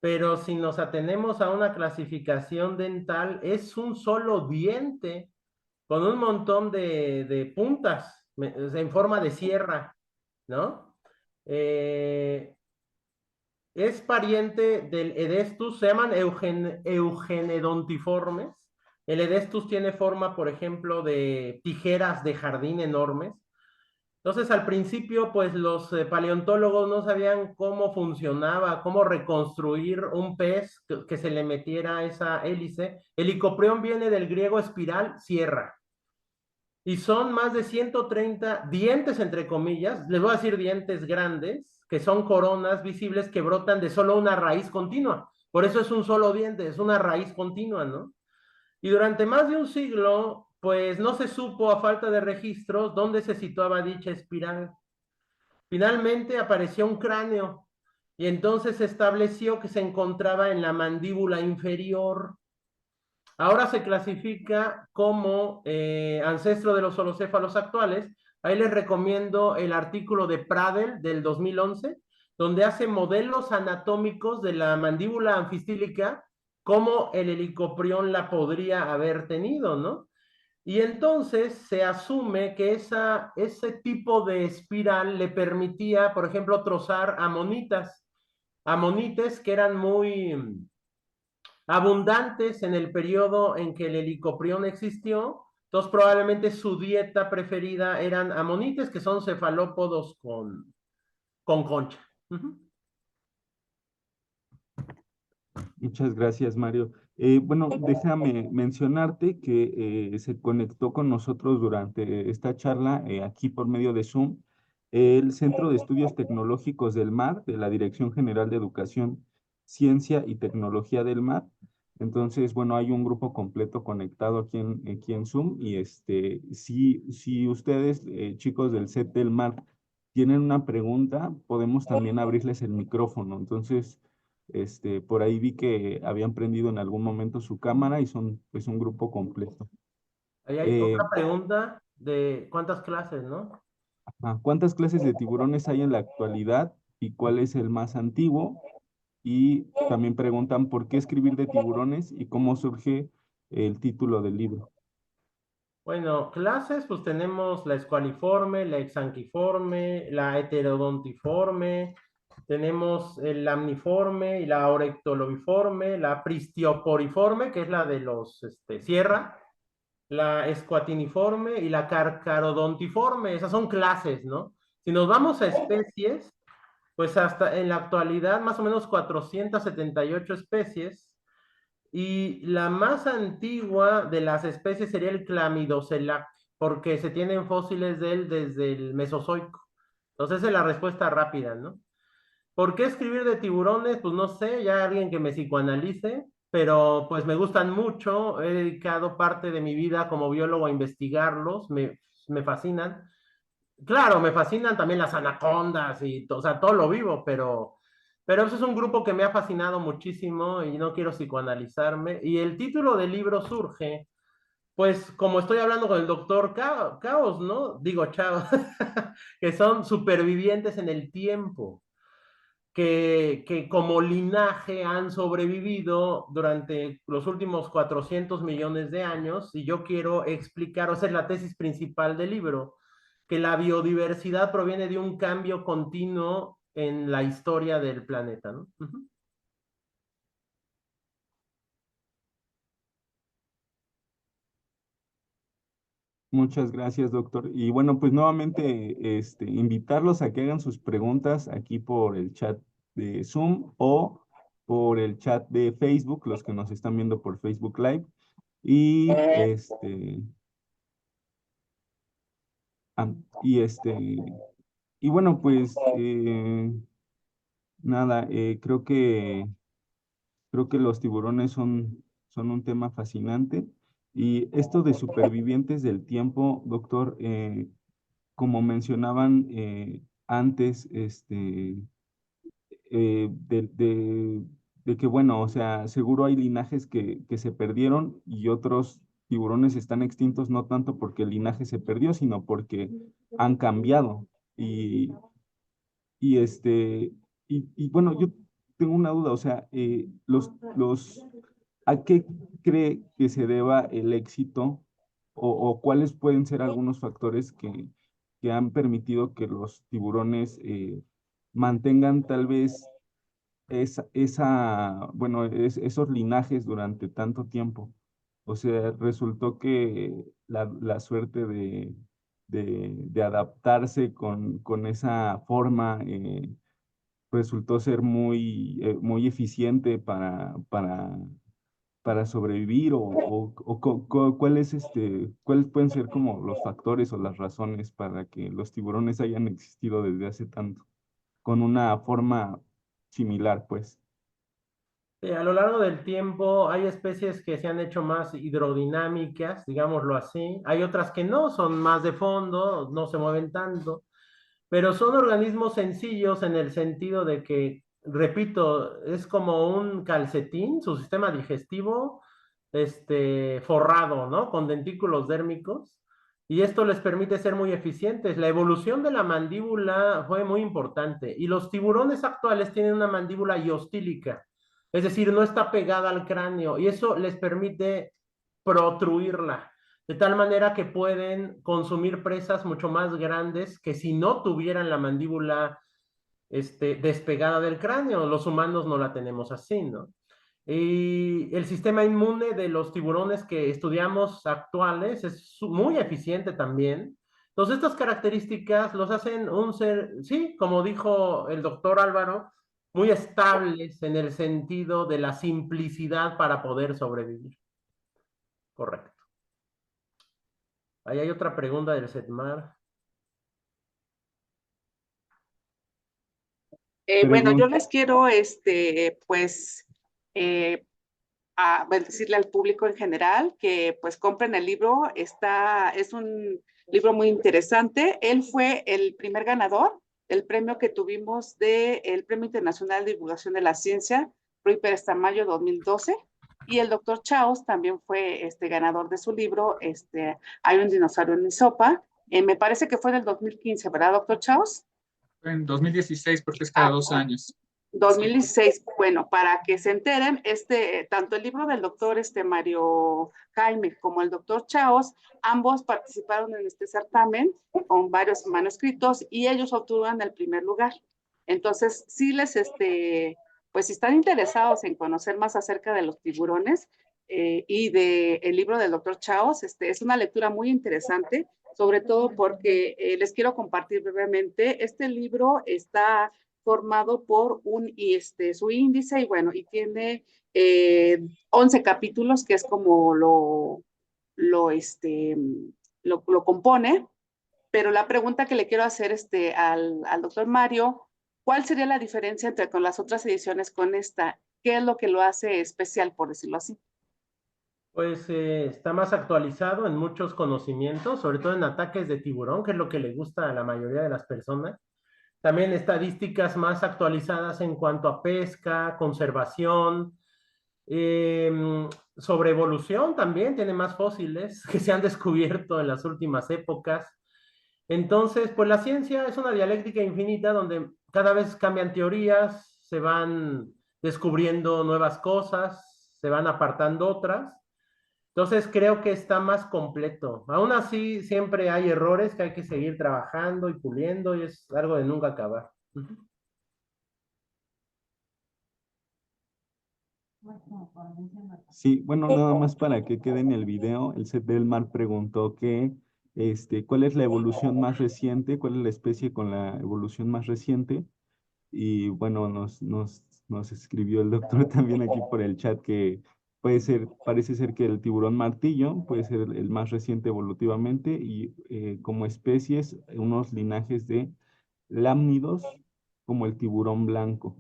pero si nos atenemos a una clasificación dental, es un solo diente con un montón de puntas en forma de sierra, ¿no? Eh, es pariente del Edestus, se llaman eugenedontiformes. El Edestus tiene forma, por ejemplo, de tijeras de jardín enormes. Entonces, al principio, pues los paleontólogos no sabían cómo funcionaba, cómo reconstruir un pez que se le metiera esa hélice. El licoprión viene del griego espiral, sierra. Y son más de 130 dientes, entre comillas, les voy a decir dientes grandes, que son coronas visibles que brotan de solo una raíz continua. Por eso es un solo diente, es una raíz continua, ¿no? Y durante más de un siglo, pues no se supo a falta de registros dónde se situaba dicha espiral. Finalmente apareció un cráneo y entonces se estableció que se encontraba en la mandíbula inferior. Ahora se clasifica como ancestro de los holocéfalos actuales. Ahí les recomiendo el artículo de Pradel del 2011, donde hace modelos anatómicos de la mandíbula anfistílica, cómo el helicoprión la podría haber tenido, ¿no? Y entonces se asume que ese tipo de espiral le permitía, por ejemplo, trozar amonitas, amonites que eran muy abundantes en el periodo en que el helicoprión existió. Entonces, probablemente su dieta preferida eran amonites, que son cefalópodos con concha. Muchas gracias, Mario. Bueno, déjame mencionarte que se conectó con nosotros durante esta charla aquí por medio de Zoom el Centro de Estudios Tecnológicos del Mar de la Dirección General de Educación, Ciencia y Tecnología del Mar. Entonces, bueno, hay un grupo completo conectado aquí en Zoom y si ustedes, chicos del CET del Mar, tienen una pregunta, podemos también abrirles el micrófono. Entonces, por ahí vi que habían prendido en algún momento su cámara y son pues un grupo completo. Ahí hay Eh, otra pregunta de cuántas clases, ¿no? ¿Cuántas clases de tiburones hay en la actualidad y cuál es el más antiguo? Y también preguntan por qué escribir de tiburones y cómo surge el título del libro. Bueno, clases, pues tenemos la escualiforme, la exanquiforme, la heterodontiforme, tenemos el lamniforme y la orectolobiforme, la pristioporiforme, que es la de los sierra, la escuatiniforme y la carcarodontiforme. Esas son clases, ¿no? Si nos vamos a especies, pues hasta en la actualidad más o menos 478 especies, y la más antigua de las especies sería el Chlamydocelac, porque se tienen fósiles de él desde el Mesozoico. Entonces esa es la respuesta rápida, ¿no? ¿Por qué escribir de tiburones? Pues no sé, ya alguien que me psicoanalice, pero pues me gustan mucho, he dedicado parte de mi vida como biólogo a investigarlos, me fascinan. Claro, me fascinan también las anacondas y, o sea, todo lo vivo, pero eso es un grupo que me ha fascinado muchísimo y no quiero psicoanalizarme. Y el título del libro surge, pues, como estoy hablando con el doctor Caos, ¿no? Digo, chao, que son supervivientes en el tiempo, que como linaje han sobrevivido durante los últimos 400 millones de años, y yo quiero explicar, o sea, es la tesis principal del libro, que la biodiversidad proviene de un cambio continuo en la historia del planeta, ¿no? Muchas gracias, doctor. Y bueno, pues nuevamente invitarlos a que hagan sus preguntas aquí por el chat de Zoom o por el chat de Facebook, los que nos están viendo por Facebook Live. Y ah, y y bueno, pues nada, creo que los tiburones son un tema fascinante. Y esto de supervivientes del tiempo, doctor, como mencionaban antes, de que, bueno, o sea, seguro hay linajes que se perdieron y otros tiburones están extintos no tanto porque el linaje se perdió, sino porque han cambiado. Y, y bueno, yo tengo una duda, o sea, ¿a qué cree que se deba el éxito o cuáles pueden ser algunos factores que han permitido que los tiburones mantengan tal vez bueno, esos linajes durante tanto tiempo? O sea, resultó que la suerte de adaptarse con esa forma resultó ser muy eficiente para sobrevivir cuáles pueden ser como los factores o las razones para que los tiburones hayan existido desde hace tanto, con una forma similar, pues. A lo largo del tiempo hay especies que se han hecho más hidrodinámicas, digámoslo así. Hay otras que no, son más de fondo, no se mueven tanto, pero son organismos sencillos en el sentido de que, repito, es como un calcetín, su sistema digestivo, forrado, ¿no? Con dentículos dérmicos, y esto les permite ser muy eficientes. La evolución de la mandíbula fue muy importante, y los tiburones actuales tienen una mandíbula iostílica, es decir, no está pegada al cráneo, y eso les permite protruirla de tal manera que pueden consumir presas mucho más grandes que si no tuvieran la mandíbula despegada del cráneo. Los humanos no la tenemos así, ¿no? Y el sistema inmune de los tiburones que estudiamos actuales es muy eficiente también. Entonces, estas características los hacen un ser, sí, como dijo el doctor Álvaro, muy estables en el sentido de la simplicidad para poder sobrevivir. Correcto. Ahí hay otra pregunta del Setmar. Bueno, yo Pregunta. les quiero, pues, decirle al público en general que pues compren el libro. Es un libro muy interesante. Él fue el primer ganador del premio que tuvimos del Premio Internacional de Divulgación de la Ciencia, Rui Pérez Tamayo 2012. Y el doctor Chaos también fue ganador de su libro, Hay un dinosaurio en mi sopa. Me parece que fue en el 2015, ¿verdad, doctor Chaos? En 2016, porque es cada 2 años. 2016, bueno, para que se enteren, tanto el libro del doctor Mario Jaime como el doctor Chaos, ambos participaron en este certamen con varios manuscritos y ellos obtuvieron el primer lugar. Entonces, sí pues si están interesados en conocer más acerca de los tiburones y del libro del doctor Chaos, es una lectura muy interesante, sobre todo porque les quiero compartir brevemente, este libro está formado por su índice y bueno, y tiene 11 capítulos, que es como lo compone, pero la pregunta que le quiero hacer al doctor Mario, ¿cuál sería la diferencia entre con las otras ediciones con esta? ¿Qué es lo que lo hace especial, por decirlo así? Pues está más actualizado en muchos conocimientos, sobre todo en ataques de tiburón, que es lo que le gusta a la mayoría de las personas. También estadísticas más actualizadas en cuanto a pesca, conservación, sobre evolución también, tiene más fósiles que se han descubierto en las últimas épocas. Entonces, pues la ciencia es una dialéctica infinita donde cada vez cambian teorías, se van descubriendo nuevas cosas, se van apartando otras. Entonces creo que está más completo. Aún así, siempre hay errores que hay que seguir trabajando y puliendo y es algo de nunca acabar. Sí, bueno, nada más para que quede en el video, el Set del Mar preguntó ¿cuál es la evolución más reciente? ¿Cuál es la especie con la evolución más reciente? Y bueno, nos escribió el doctor también aquí por el chat que parece ser que el tiburón martillo puede ser el más reciente evolutivamente y como especies, unos linajes de lámnidos como el tiburón blanco.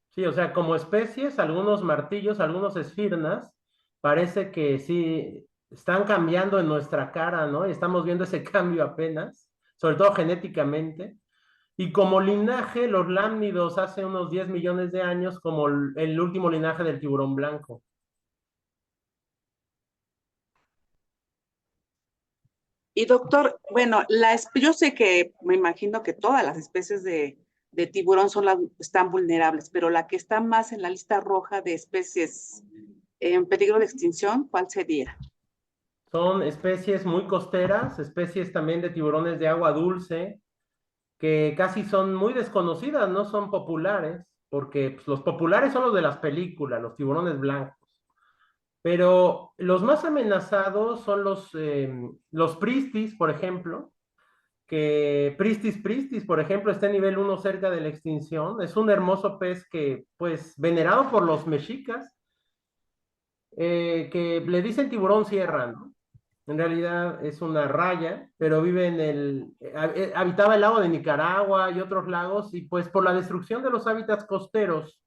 Sí, o sea, como especies, algunos martillos, algunos esfirnas, parece que sí están cambiando en nuestra cara, ¿no? Y estamos viendo ese cambio apenas, sobre todo genéticamente. Y como linaje, los lámnidos hace unos 10 millones de años, como el último linaje del tiburón blanco. Y doctor, bueno, yo sé que me imagino que todas las especies de de tiburón están vulnerables, pero la que está más en la lista roja de especies en peligro de extinción, ¿cuál sería? Son especies muy costeras, especies también de tiburones de agua dulce, que casi son muy desconocidas, no son populares, porque pues, los populares son los de las películas, los tiburones blancos. Pero los más amenazados son los pristis, por ejemplo, que pristis, por ejemplo, está en nivel 1 cerca de la extinción. Es un hermoso pez que, pues, venerado por los mexicas, que le dicen tiburón sierra, ¿no? En realidad es una raya, pero vive habitaba el lago de Nicaragua y otros lagos, y pues por la destrucción de los hábitats costeros,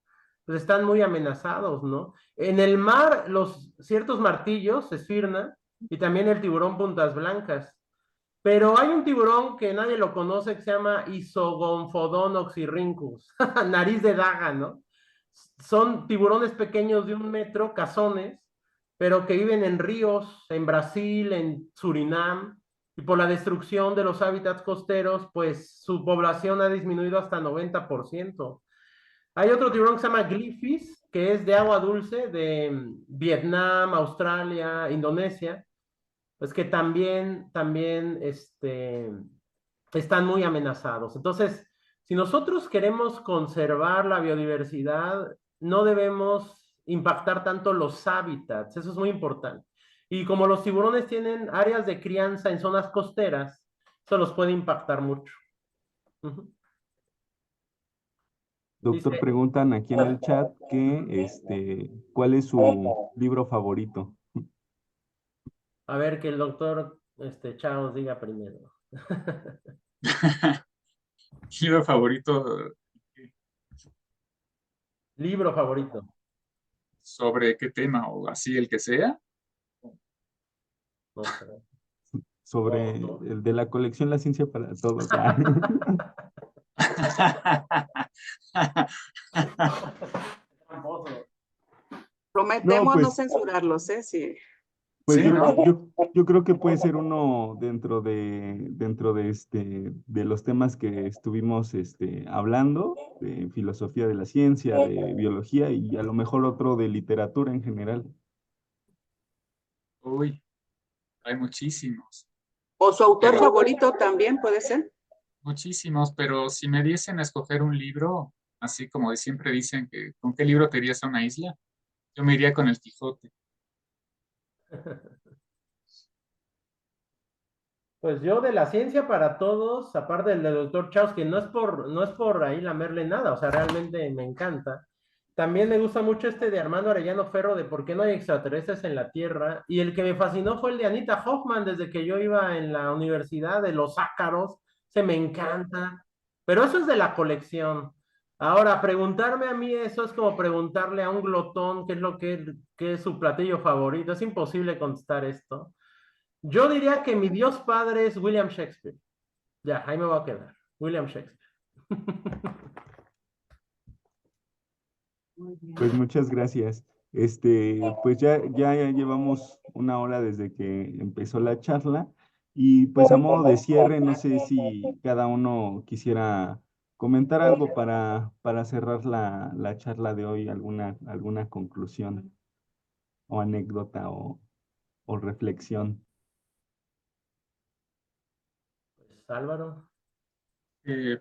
pues están muy amenazados, ¿no? En el mar, ciertos martillos, esfirna, y también el tiburón puntas blancas. Pero hay un tiburón que nadie lo conoce que se llama Isogonphodon oxyrhynchus, nariz de daga, ¿no? Son tiburones pequeños de 1 metro, cazones, pero que viven en ríos, en Brasil, en Surinam, y por la destrucción de los hábitats costeros, pues su población ha disminuido hasta 90%. Hay otro tiburón que se llama Glyphis, que es de agua dulce, de Vietnam, Australia, Indonesia, pues que también están muy amenazados. Entonces, si nosotros queremos conservar la biodiversidad, no debemos impactar tanto los hábitats, eso es muy importante. Y como los tiburones tienen áreas de crianza en zonas costeras, eso los puede impactar mucho. Doctor, Dice, preguntan aquí en el chat que, ¿cuál es su libro favorito? a ver, que el doctor Chaos diga primero. Libro favorito, Libro favorito. ¿sobre qué tema o así el que sea? No sé. Sobre el de la colección La Ciencia para Todos. Prometemos no Pues, censurarlos, ¿eh? Sí. pues Sí, ¿no? yo creo que puede ser uno dentro de los temas que estuvimos hablando, de filosofía de la ciencia, de biología y a lo mejor otro de literatura en general. Uy, hay muchísimos, O su autor pero favorito también puede ser. muchísimos, pero si me diesen a escoger un libro, así como de siempre dicen que ¿con qué libro te irías a una isla? Yo me iría con el Quijote. Pues yo de la ciencia para todos, aparte del doctor Chaos, que no es por ahí lamerle nada, o sea, realmente me encanta. También me gusta mucho de Armando Arellano Ferro de por qué no hay extraterrestres en la Tierra. Y el que me fascinó fue el de Anita Hoffman desde que yo iba en la universidad de los ácaros. Se me encanta. Pero eso es de la colección. Ahora, preguntarme a mí eso es como preguntarle a un glotón qué es su platillo favorito. Es imposible contestar esto. Yo diría que mi Dios padre es William Shakespeare. Ya, ahí me voy a quedar. William Shakespeare. Pues muchas gracias. Pues ya llevamos 1 hora desde que empezó la charla y pues a modo de cierre, no sé si cada uno quisiera comentar algo para cerrar la charla de hoy, alguna conclusión o anécdota o reflexión. Pues, Álvaro.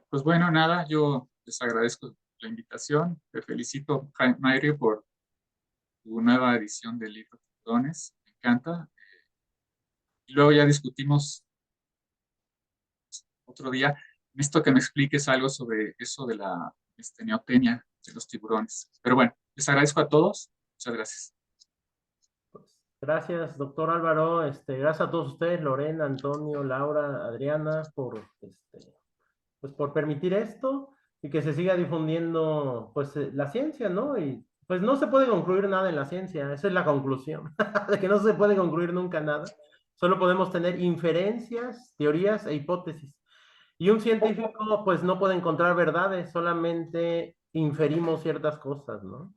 Pues bueno, nada, yo les agradezco la invitación. Te felicito, Mayrio, por tu nueva edición del libro Tiburones. Me encanta. Y luego ya discutimos otro día. Necesito que me expliques algo sobre eso de la neotenia de los tiburones. Pero bueno, les agradezco a todos. Muchas gracias. Pues, gracias, doctor Álvaro. Gracias a todos ustedes, Lorena, Antonio, Laura, Adriana, pues por permitir esto y que se siga difundiendo pues la ciencia, ¿no? Y pues no se puede concluir nada en la ciencia, esa es la conclusión, de que no se puede concluir nunca nada. Solo podemos tener inferencias, teorías e hipótesis. Y un científico pues no puede encontrar verdades, solamente inferimos ciertas cosas, ¿no?